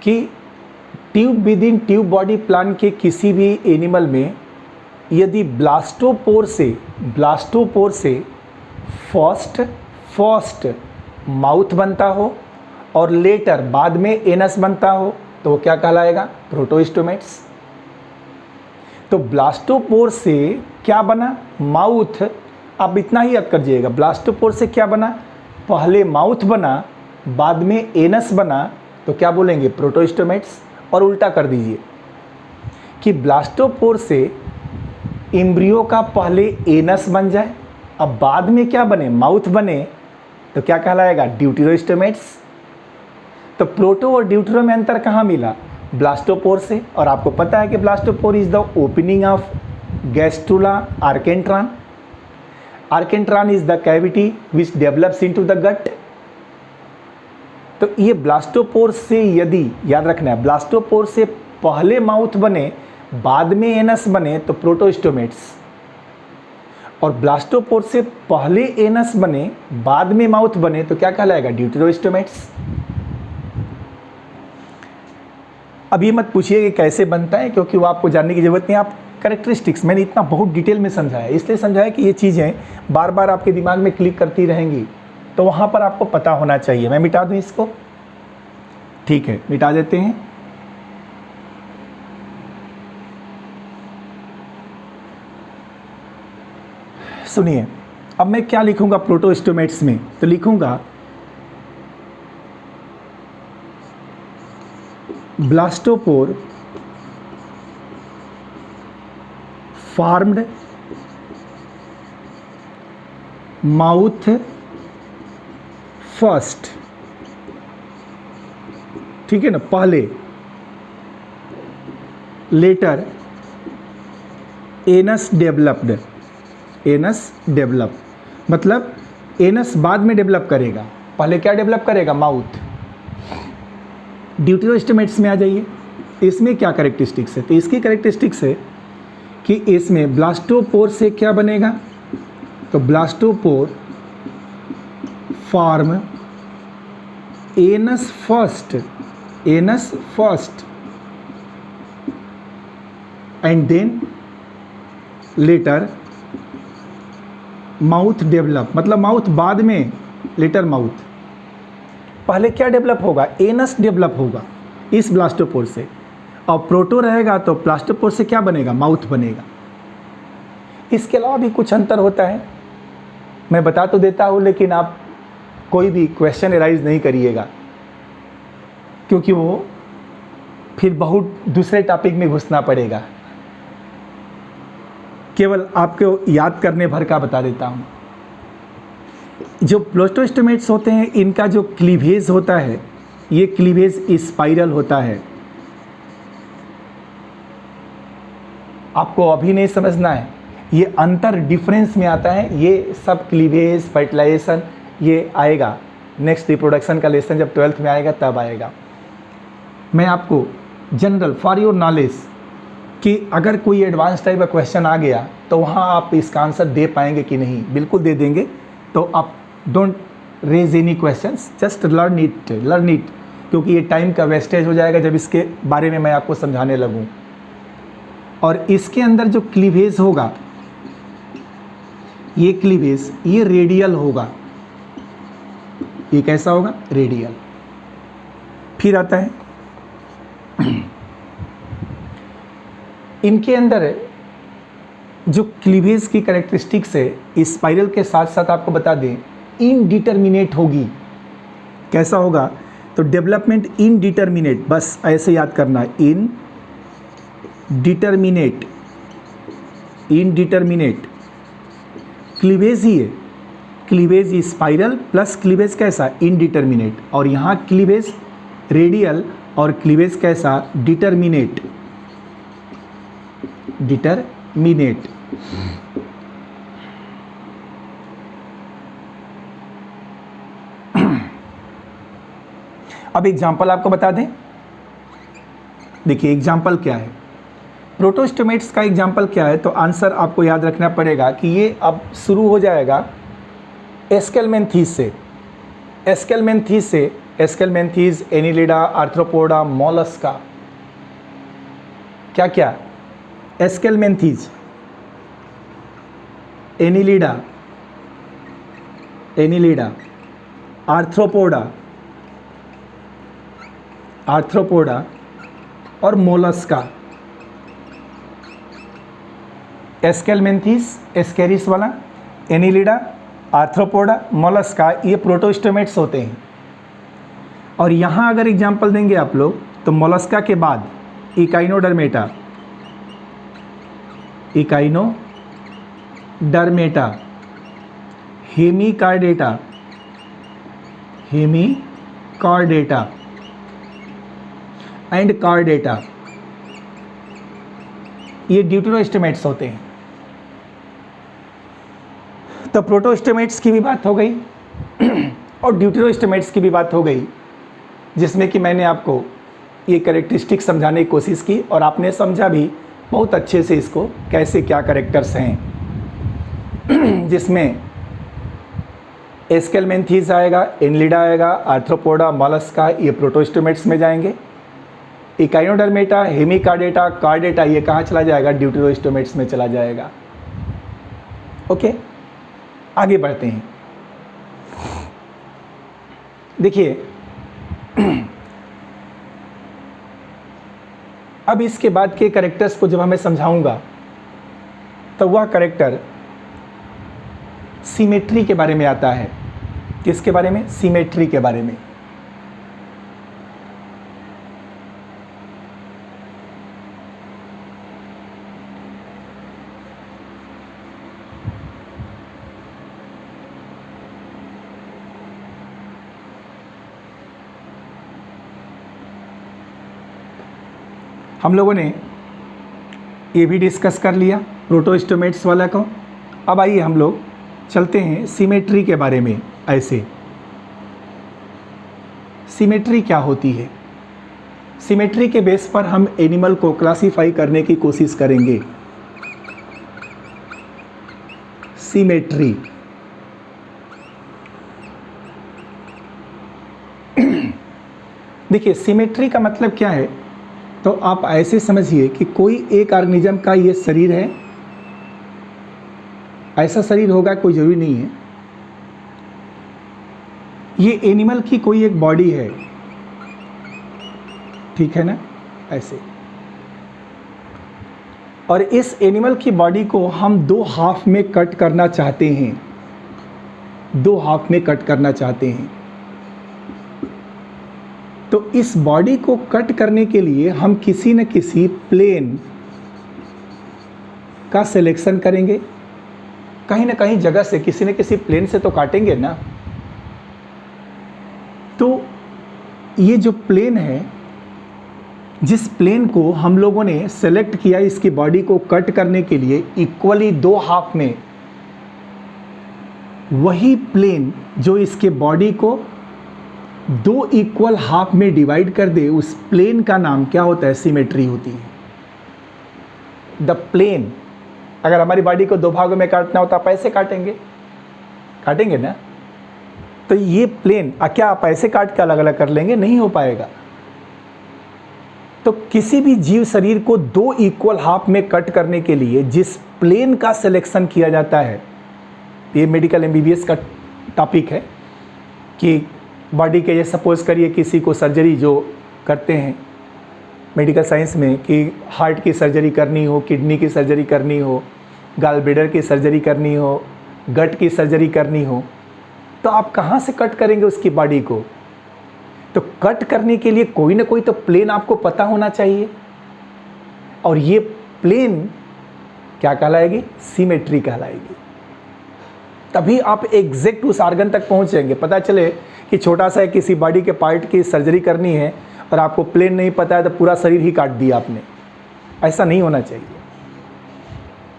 कि tube within tube body plan के किसी भी एनिमल में यदि ब्लास्टोपोर से फर्स्ट माउथ बनता हो और लेटर बाद में एनस बनता हो, तो वो क्या कहलाएगा, प्रोटोस्टोमेट्स। तो ब्लास्टोपोर से क्या बना, माउथ। अब इतना ही याद करिएगा, ब्लास्टोपोर से क्या बना, पहले माउथ बना, बाद में एनस बना, तो क्या बोलेंगे, प्रोटोस्टोमेट्स। और उल्टा कर दीजिए कि ब्लास्टोपोर से एम्ब्रियो का पहले एनस बन जाए, अब बाद में क्या बने, माउथ बने, तो क्या कहलाएगा, ड्यूटेरोस्टोमेट्स। तो प्रोटो और ड्यूटेरो में अंतर कहाँ मिला, ब्लास्टोपोर से। और आपको पता है कि blastopore is the opening of gastrula archenteron. Archenteron is the cavity which develops into the gut. तो ये ब्लास्टोपोर से, यदि याद रखना है, ब्लास्टोपोर से पहले माउथ बने बाद में एनस बने, तो प्रोटोस्टोमेट्स। और ब्लास्टोपोर से पहले एनस बने बाद में माउथ बने, तो क्या कहलाएगा, ड्यूटेरोस्टोमेट्स। अब ये मत पूछिए कि कैसे बनता है, क्योंकि वो आपको जानने की ज़रूरत नहीं। आप कैरेक्टरिस्टिक्स, मैंने इतना बहुत डिटेल में समझाया, इसलिए समझाया कि ये चीज़ें बार बार आपके दिमाग में क्लिक करती रहेंगी, तो वहाँ पर आपको पता होना चाहिए। मैं मिटा दूँ इसको, ठीक है, मिटा देते हैं। सुनिए, अब मैं क्या लिखूंगा प्रोटोस्टोमेट्स में, तो लिखूंगा ब्लास्टोपोर फार्म्ड माउथ फर्स्ट, ठीक है ना, पहले, later anus developed. Anus develop मतलब एनस बाद में डेवलप करेगा, पहले क्या डेवलप करेगा, माउथ। ड्यूटेरोस्टोमेट्स में आ जाइए, इसमें क्या कैरेक्टरिस्टिक्स है, तो इसकी कैरेक्टरिस्टिक्स है कि इसमें ब्लास्टोपोर से क्या बनेगा, तो blastopore form anus first and then later mouth develop, मतलब माउथ बाद में, लेटर माउथ। पहले क्या डेवलप होगा, एनस डेवलप होगा इस ब्लास्टोपोर से, और प्रोटो रहेगा तो ब्लास्टोपोर से क्या बनेगा, माउथ बनेगा। इसके अलावा भी कुछ अंतर होता है, मैं बता तो देता हूँ, लेकिन आप कोई भी क्वेश्चन एराइज नहीं करिएगा, क्योंकि वो फिर बहुत दूसरे टॉपिक में घुसना पड़ेगा। केवल आपको याद करने भर का बता देता हूँ। जो प्लास्टोस्टोमेट्स होते हैं इनका जो क्लीवेज होता है ये क्लीवेज स्पाइरल होता है। आपको अभी नहीं समझना है, ये अंतर डिफरेंस में आता है। ये सब क्लीवेज फर्टिलाइजेशन ये आएगा नेक्स्ट रिप्रोडक्शन का लेसन जब 12th में आएगा तब आएगा। मैं आपको जनरल फॉर योर नॉलेज कि अगर कोई एडवांस टाइप का क्वेश्चन आ गया तो वहाँ आप इसका आंसर दे पाएंगे कि नहीं, बिल्कुल दे देंगे। तो आप don't raise any questions, just learn it, क्योंकि ये टाइम का वेस्टेज हो जाएगा जब इसके बारे में मैं आपको समझाने लगूँ। और इसके अंदर जो क्लीवेज होगा ये क्लीवेज ये रेडियल होगा। ये कैसा होगा? रेडियल। फिर आता है इनके अंदर जो क्लीवेज की कैरेक्टरिस्टिक्स है स्पाइरल के साथ साथ आपको बता दें इनडिटर्मिनेट होगी। कैसा होगा? तो डेवलपमेंट इनडिटर्मिनेट, बस ऐसे याद करना, इनडिटर्मिनेट क्लीवेज ही है। क्लीवेज स्पाइरल प्लस क्लीवेज कैसा? इनडिटर्मिनेट। और यहाँ क्लीवेज रेडियल और क्लीवेज कैसा? डिटर्मिनेट। अब एग्जाम्पल आपको बता दें। देखिए एग्जाम्पल क्या है, प्रोटोस्टोमेट्स का एग्जाम्पल क्या है। तो आंसर आपको याद रखना पड़ेगा कि ये अब शुरू हो जाएगा एस्केलमेंथीज से। Aschelminthes, Annelida, arthropoda, Mollusca. क्या क्या? एस्केलमेंथीज, एनिलिडा, आर्थ्रोपोडा और मोलस्का। एस्केलमेंथीज एस्केरिस वाला, एनिलिडा, आर्थ्रोपोडा, मोलस्का, ये प्रोटोस्टोमेट्स होते हैं। और यहाँ अगर एग्जाम्पल देंगे आप लोग तो मोलस्का के बाद इकाइनोडर्मेटा, हेमिकॉर्डेटा एंड कॉर्डेटा, ये ड्यूटेरोस्टोमेट्स होते हैं। तो प्रोटोस्टोमेट्स की भी बात हो गई और ड्यूटेरोस्टोमेट्स की भी बात हो गई, जिसमें कि मैंने आपको ये कैरेक्टरिस्टिक समझाने की कोशिश की और आपने समझा भी बहुत अच्छे से इसको, कैसे क्या कैरेक्टर्स हैं। जिसमें एस्केलमेंथीज आएगा, एनिलिडा आएगा, आर्थ्रोपोडा, मोलस्का, ये प्रोटोस्टोमेट्स में जाएंगे। इकाइनोडर्मेटा, हेमिकॉर्डेटा, कॉर्डेटा ये कहाँ चला जाएगा? ड्यूटेरोस्टोमेट्स में चला जाएगा। ओके, आगे बढ़ते हैं। देखिए अब इसके बाद के कैरेक्टर्स को जब हमें समझाऊंगा तो वह कैरेक्टर सिमेट्री के बारे में आता है। किसके बारे में? सिमेट्री के बारे में। हम लोगों ने ये भी डिस्कस कर लिया प्रोटोस्टोमेट्स वाला को। अब आइए हम लोग चलते हैं सिमेट्री के बारे में। ऐसे सिमेट्री क्या होती है? सिमेट्री के बेस पर हम एनिमल को क्लासिफाई करने की कोशिश करेंगे। सिमेट्री देखिए सिमेट्री का मतलब क्या है? तो आप ऐसे समझिए कि कोई एक ऑर्गेनिज्म का ये शरीर है, ऐसा शरीर होगा कोई ज़रूरी नहीं है। ये एनिमल की कोई एक बॉडी है, ठीक है ना, ऐसे। और इस एनिमल की बॉडी को हम दो हाफ में कट करना चाहते हैं, दो हाफ में कट करना चाहते हैं। तो इस बॉडी को कट करने के लिए हम किसी न किसी प्लेन का सिलेक्शन करेंगे, कहीं ना कहीं जगह से किसी न किसी प्लेन से तो काटेंगे ना। तो ये जो प्लेन है, जिस प्लेन को हम लोगों ने सेलेक्ट किया इसकी बॉडी को कट करने के लिए इक्वली 2 हाफ में, वही प्लेन जो इसके बॉडी को 2 इक्वल हाफ में डिवाइड कर दे, उस प्लेन का नाम क्या होता है? सिमेट्री होती है। द प्लेन, अगर हमारी बॉडी को 2 भागों में काटना होता आप ऐसे काटेंगे ना। तो ये प्लेन क्या आप ऐसे काट के अलग अलग कर लेंगे? नहीं हो पाएगा। तो किसी भी जीव शरीर को 2 इक्वल हाफ में कट करने के लिए जिस प्लेन का सिलेक्शन किया जाता है, ये मेडिकल एमबीबीएस का टॉपिक है कि बॉडी के, ये सपोज करिए किसी को सर्जरी जो करते हैं मेडिकल साइंस में कि हार्ट की सर्जरी करनी हो, किडनी की सर्जरी करनी हो, गॉल ब्लैडर की सर्जरी करनी हो, गट की सर्जरी करनी हो, तो आप कहाँ से कट करेंगे उसकी बॉडी को? तो कट करने के लिए कोई ना कोई तो प्लेन आपको पता होना चाहिए, और ये प्लेन क्या कहलाएगी? सिमेट्री कहलाएगी। तभी आप एग्जैक्ट उस आर्गन तक पहुंचेंगे। पता चले कि छोटा सा किसी बॉडी के पार्ट की सर्जरी करनी है और आपको प्लेन नहीं पता है तो पूरा शरीर ही काट दिया आपने। ऐसा नहीं होना चाहिए।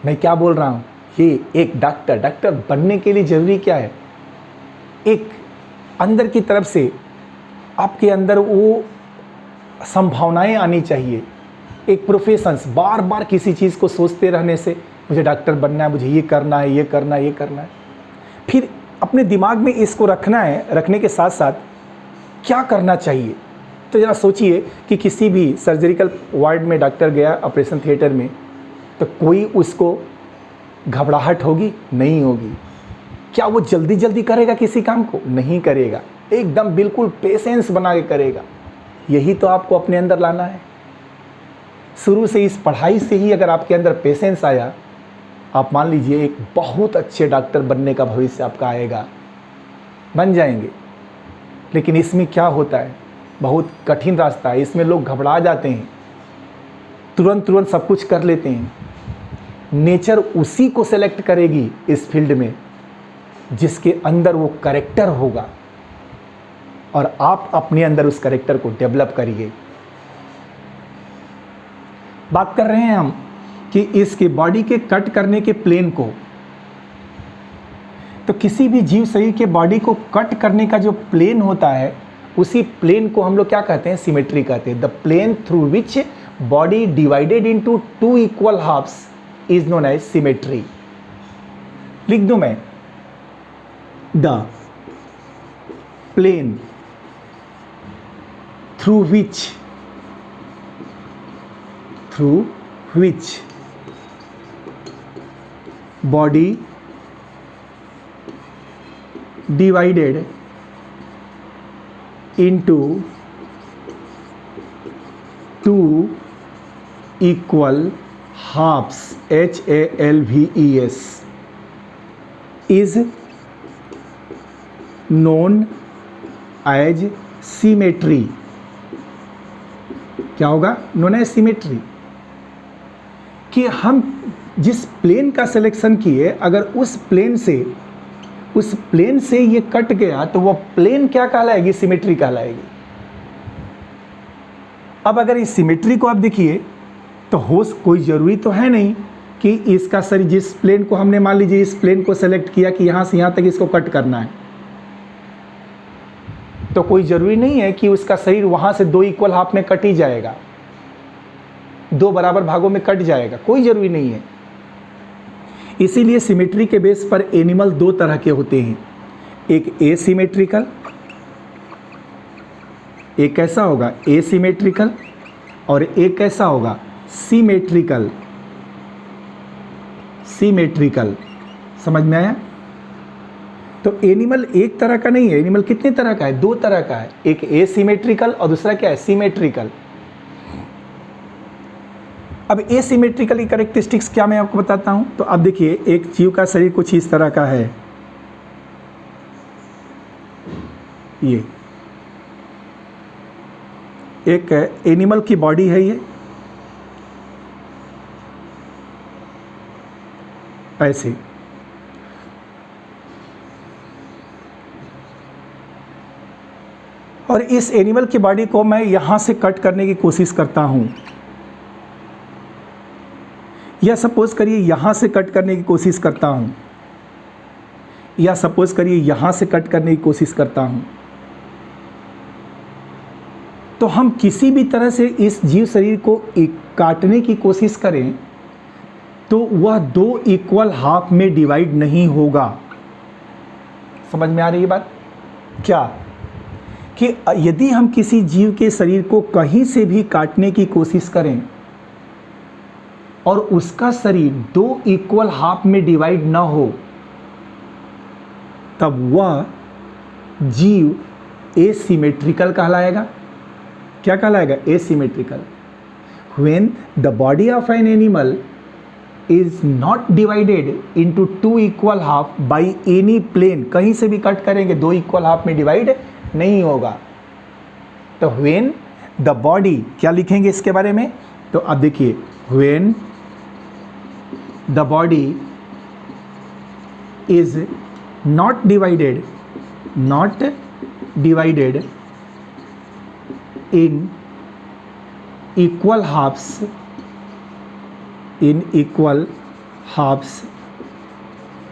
मैं क्या बोल रहा हूँ, ये एक डॉक्टर बनने के लिए ज़रूरी क्या है? एक अंदर की तरफ से आपके अंदर वो संभावनाएं आनी चाहिए। एक प्रोफेशंस, बार बार किसी चीज़ को सोचते रहने से मुझे डॉक्टर बनना है, मुझे ये करना है, ये करना है, ये करना है, फिर अपने दिमाग में इसको रखना है। रखने के साथ साथ क्या करना चाहिए? तो ज़रा सोचिए कि किसी भी सर्जरिकल वार्ड में डॉक्टर गया ऑपरेशन थिएटर में, तो कोई उसको घबराहट होगी? नहीं होगी। क्या वो जल्दी जल्दी करेगा किसी काम को? नहीं करेगा। एकदम बिल्कुल पेशेंस बना के करेगा। यही तो आपको अपने अंदर लाना है। शुरू से इस पढ़ाई से ही अगर आपके अंदर पेशेंस आया, आप मान लीजिए एक बहुत अच्छे डॉक्टर बनने का भविष्य आपका आएगा, बन जाएंगे। लेकिन इसमें क्या होता है, बहुत कठिन रास्ता है। इसमें लोग घबरा जाते हैं, तुरंत सब कुछ कर लेते हैं। नेचर उसी को सेलेक्ट करेगी इस फील्ड में जिसके अंदर वो कैरेक्टर होगा, और आप अपने अंदर उस कैरेक्टर को डेवलप करिए। बात कर रहे हैं हम कि इसके बॉडी के कट करने के प्लेन को, तो किसी भी जीव शरीर के बॉडी को कट करने का जो प्लेन होता है, उसी प्लेन को हम लोग क्या कहते हैं? सिमेट्री कहते हैं। The plane through which body divided into 2 equal halves is known as symmetry. लिख दूं मैं, the plane through which body divided into 2 equal halves, HALVES, is known as symmetry। क्या होगा? known as symmetry। कि हम जिस प्लेन का selection किए, अगर उस प्लेन से ये कट गया तो वो प्लेन क्या कहलाएगी? सिमेट्री कहलाएगी। अब अगर इस सिमेट्री को आप देखिए तो कोई ज़रूरी तो है नहीं कि इसका शरीर, जिस प्लेन को हमने मान लीजिए इस प्लेन को सेलेक्ट किया कि यहाँ से यहाँ तक इसको कट करना है, तो कोई ज़रूरी नहीं है कि उसका शरीर वहाँ से 2 इक्वल हाफ में कट ही जाएगा, 2 बराबर भागों में कट जाएगा। कोई ज़रूरी नहीं है। इसीलिए सिमेट्री के बेस पर एनिमल 2 तरह के होते हैं, एक एसिमेट्रिकल, एक कैसा होगा? एसिमेट्रिकल, और एक कैसा होगा? सिमेट्रिकल। समझ में आया? तो एनिमल एक तरह का नहीं है। एनिमल कितने तरह का है? 2 तरह का है। एक एसिमेट्रिकल और दूसरा क्या है? सिमेट्रिकल। अब एसिमेट्रिकल की कैरेक्टरिस्टिक्स क्या मैं आपको बताता हूं। तो अब देखिए, एक जीव का शरीर कुछ इस तरह का है, ये एक एनिमल की बॉडी है, ऐसे। और इस एनिमल की बॉडी को मैं यहाँ से कट करने की कोशिश करता हूँ, या सपोज करिए यहाँ से कट करने की कोशिश करता हूँ, या सपोज करिए यहाँ से कट करने की कोशिश करता हूँ, तो हम किसी भी तरह से इस जीव शरीर को काटने की कोशिश करें तो वह दो इक्वल हाफ में डिवाइड नहीं होगा। समझ में आ रही है बात क्या? कि यदि हम किसी जीव के शरीर को कहीं से भी काटने की कोशिश करें और उसका शरीर दो इक्वल हाफ में डिवाइड ना हो, तब वह जीव एसिमेट्रिकल कहलाएगा। क्या कहलाएगा? Asymmetrical. When the body of an animal is not divided into two equal half by any plane, कहीं से भी कट करेंगे दो इक्वल हाफ में डिवाइड नहीं होगा। तो when the body, क्या लिखेंगे इसके बारे में? तो अब देखिए, when the body is not divided in equal halves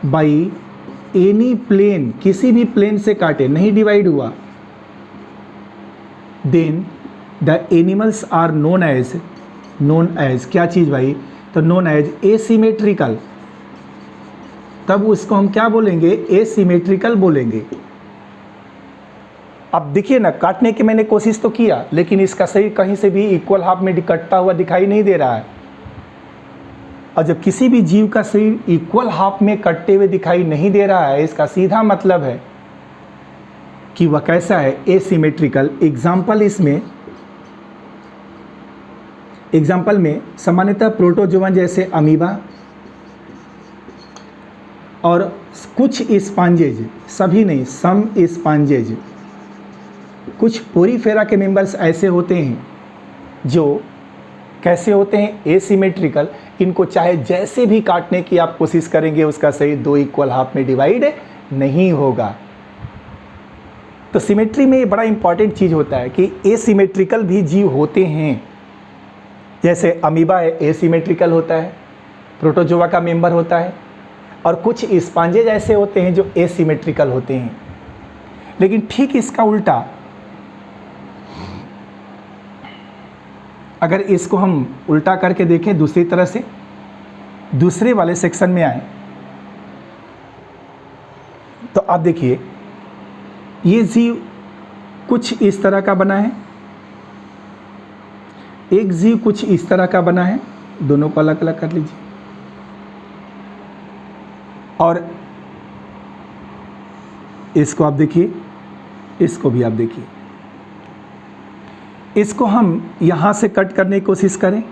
by any plane, किसी भी प्लेन से काटे, नहीं डिवाइड हुआ, then the animals are known as क्या चीज़ भाई? तो known as asymmetrical। तब उसको हम क्या बोलेंगे? एसिमेट्रिकल बोलेंगे। अब देखिए ना, काटने की मैंने कोशिश तो किया, लेकिन इसका शरीर कहीं से भी इक्वल हाफ में कटता हुआ दिखाई नहीं दे रहा है। और जब किसी भी जीव का शरीर इक्वल हाफ में कटते हुए दिखाई नहीं दे रहा है, इसका सीधा मतलब है कि वह कैसा है? एसिमेट्रिकल। एग्जाम्पल में सामान्यतः प्रोटोजोआ जैसे अमीबा और कुछ स्पॉन्जेज, सभी नहीं, सम स्पॉन्जेज, कुछ पोरीफेरा के मेंबर्स ऐसे होते हैं जो कैसे होते हैं? एसिमेट्रिकल। इनको चाहे जैसे भी काटने की आप कोशिश करेंगे, उसका शरीर दो इक्वल हाफ में डिवाइड नहीं होगा। तो सिमेट्री में ये बड़ा इंपॉर्टेंट चीज़ होता है कि एसिमेट्रिकल भी जीव होते हैं। जैसे अमीबा एसिमेट्रिकल होता है, प्रोटोजोआ का मेंबर होता है, और कुछ स्पॉन्जेज ऐसे होते हैं जो एसिमेट्रिकल होते हैं। लेकिन ठीक इसका उल्टा, अगर इसको हम उल्टा करके देखें, दूसरी तरह से, दूसरे वाले सेक्शन में आए, तो आप देखिए, ये जीव कुछ इस तरह का बना है, एक जीव कुछ इस तरह का बना है, दोनों को अलग अलग कर लीजिए। और इसको आप देखिए, इसको भी आप देखिए। इसको हम यहाँ से कट करने की कोशिश करें,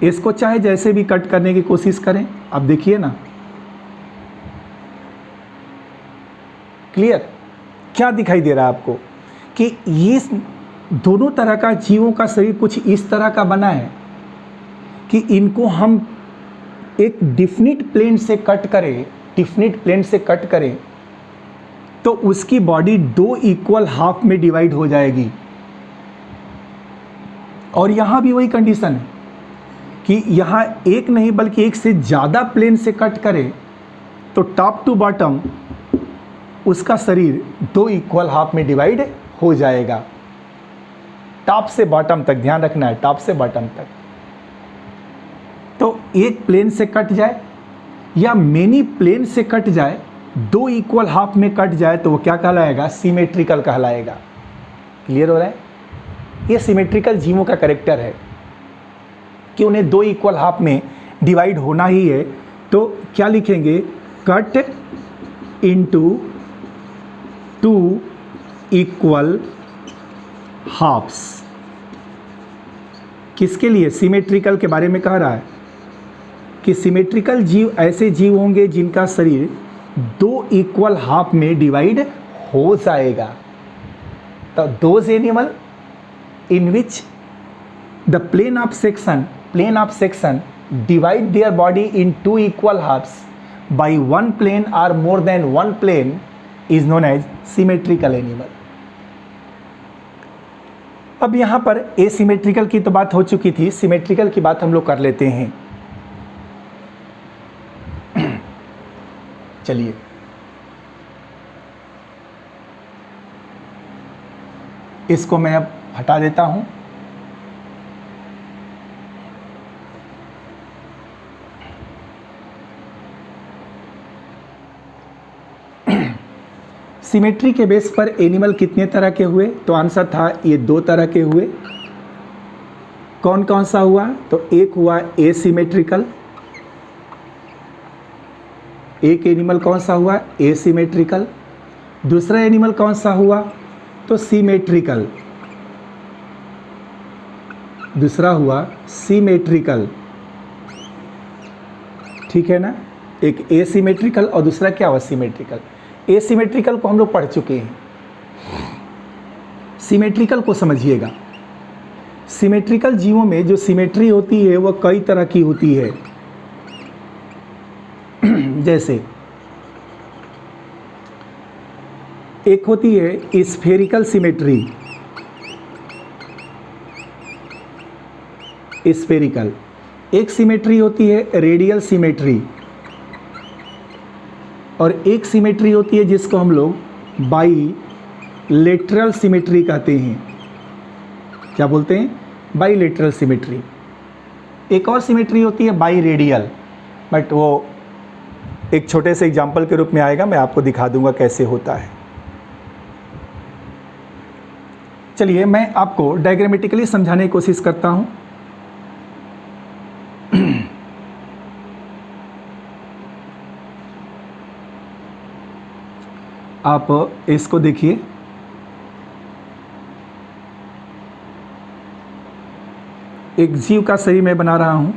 इसको चाहे जैसे भी कट करने की कोशिश करें, आप देखिए ना, क्लियर क्या दिखाई दे रहा है आपको? कि ये दोनों तरह का जीवों का शरीर कुछ इस तरह का बना है कि इनको हम एक डिफिनिट प्लेन से कट करें तो उसकी बॉडी दो इक्वल हाफ में डिवाइड हो जाएगी। और यहाँ भी वही कंडीशन है कि यहाँ एक नहीं बल्कि एक से ज़्यादा प्लेन से कट करें तो टॉप टू बॉटम उसका शरीर दो इक्वल हाफ में डिवाइड हो जाएगा। टॉप से बॉटम तक ध्यान रखना है, टॉप से बॉटम तक। तो एक प्लेन से कट जाए या मेनी प्लेन से कट जाए, दो इक्वल हाफ में कट जाए, तो वो क्या कहलाएगा? सिमेट्रिकल कहलाएगा। क्लियर हो रहा है? ये सिमेट्रिकल जीवों का कैरेक्टर है कि उन्हें दो इक्वल हाफ में डिवाइड होना ही है। तो क्या लिखेंगे? Cut into two equal halves. किसके लिए? सिमेट्रिकल के बारे में कह रहा है कि सिमेट्रिकल जीव ऐसे जीव होंगे जिनका शरीर दो इक्वल हाफ में डिवाइड हो जाएगा। तो those animal in which the plane of section divide their body in two equal halves by one plane or more than one plane is known as symmetrical animal. अब यहाँ पर asymmetrical की तो बात हो चुकी थी, सिमेट्रिकल की बात हम लोग कर लेते हैं. चलिए, इसको मैं अब हटा देता हूं. सिमेट्री के बेस पर एनिमल कितने तरह के हुए? तो आंसर था ये 2 तरह के हुए. कौन कौन सा हुआ? तो एक हुआ एसिमेट्रिकल. एक एनिमल कौन सा हुआ? एसिमेट्रिकल. दूसरा एनिमल कौन सा हुआ? तो सिमेट्रिकल. दूसरा हुआ सिमेट्रिकल. ठीक है ना? एक एसिमेट्रिकल और दूसरा क्या हुआ? सिमेट्रिकल. एसिमेट्रिकल को हम लोग पढ़ चुके हैं. सिमेट्रिकल को समझिएगा. सिमेट्रिकल जीवों में जो सिमेट्री होती है वह कई तरह की होती है. जैसे एक होती है स्फेरिकल सिमेट्री. स्फेरिकल. एक सिमेट्री होती है रेडियल सिमेट्री. और एक सिमेट्री होती है जिसको हम लोग बाईलेटरल सिमेट्री कहते हैं. क्या बोलते हैं? Bilateral symmetry. एक और सिमेट्री होती है बाई रेडियल, बट वो एक छोटे से एग्जाम्पल के रूप में आएगा, मैं आपको दिखा दूंगा कैसे होता है. चलिए, मैं आपको डायग्रामेटिकली समझाने की कोशिश करता हूं. आप इसको देखिए. एक जीव का शरीर मैं बना रहा हूं.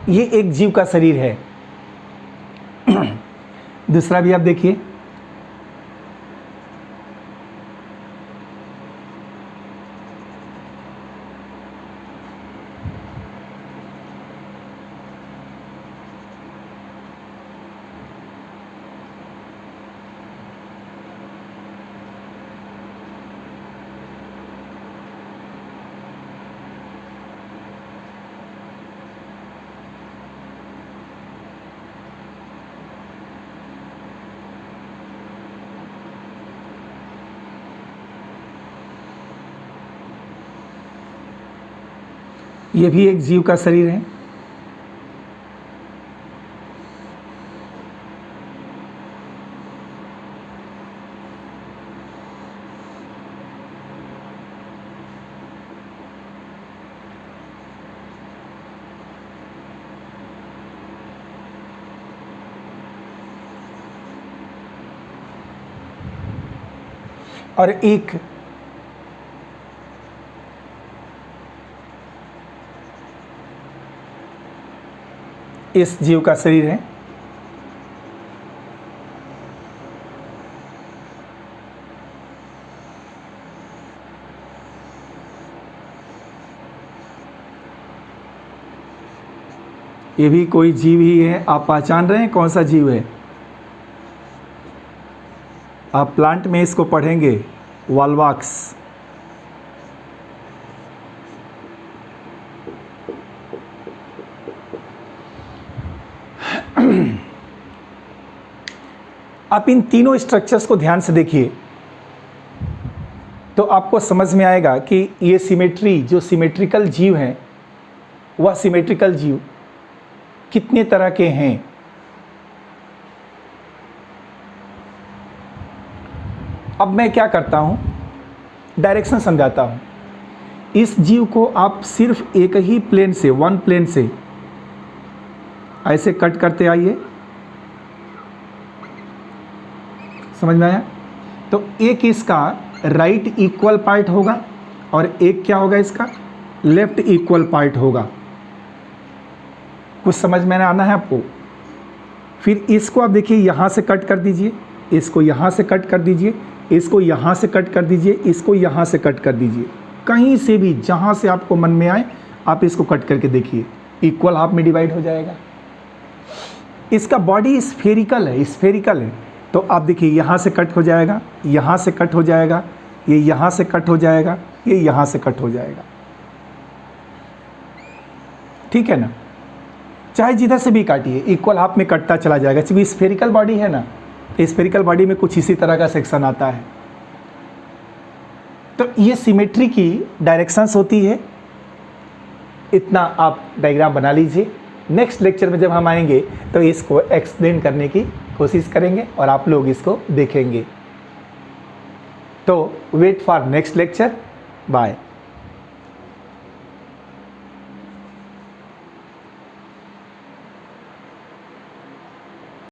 ये एक जीव का शरीर है. दूसरा भी आप देखिए. ये भी एक जीव का शरीर है. और एक इस जीव का शरीर है. ये भी कोई जीव ही है. आप पहचान रहे हैं कौन सा जीव है? आप प्लांट में इसको पढ़ेंगे, वॉल्वाक्स. आप इन तीनों स्ट्रक्चर्स को ध्यान से देखिए तो आपको समझ में आएगा कि ये सिमेट्री, जो सिमेट्रिकल जीव हैं, वह सिमेट्रिकल जीव कितने तरह के हैं. अब मैं क्या करता हूँ, डायरेक्शन समझाता हूँ। इस जीव को आप सिर्फ एक ही प्लेन से, वन प्लेन से ऐसे कट करते आइए, समझ में आया? तो एक इसका राइट इक्वल पार्ट होगा और एक क्या होगा, इसका लेफ्ट इक्वल पार्ट होगा। कुछ समझ में आना है आपको? फिर इसको आप देखिए, यहाँ से कट कर दीजिए, इसको यहाँ से कट कर दीजिए, इसको यहाँ से कट कर दीजिए, इसको यहाँ से कट कर दीजिए। कहीं से भी जहाँ से आपको मन में आए आप इसको कट करके देखिए, इक्वल हाफ में डिवाइड हो जाएगा। इसका बॉडी स्फेरिकल है, स्फेरिकल है। तो आप देखिए, यहाँ से कट हो जाएगा, यहाँ से कट हो जाएगा, ये यहाँ से कट हो जाएगा, ये यहाँ से कट हो जाएगा। ठीक है ना? चाहे जिधर से भी काटिए इक्वल हाफ में कटता चला जाएगा। क्योंकि स्फेरिकल बॉडी है ना, स्फेरिकल बॉडी में कुछ इसी तरह का सेक्शन आता है। तो ये सिमेट्री की डायरेक्शंस होती है। इतना आप डायग्राम बना लीजिए। नेक्स्ट लेक्चर में जब हम आएंगे तो इसको एक्सप्लेन करने की कोशिश करेंगे और आप लोग इसको देखेंगे। तो wait for next lecture. Bye.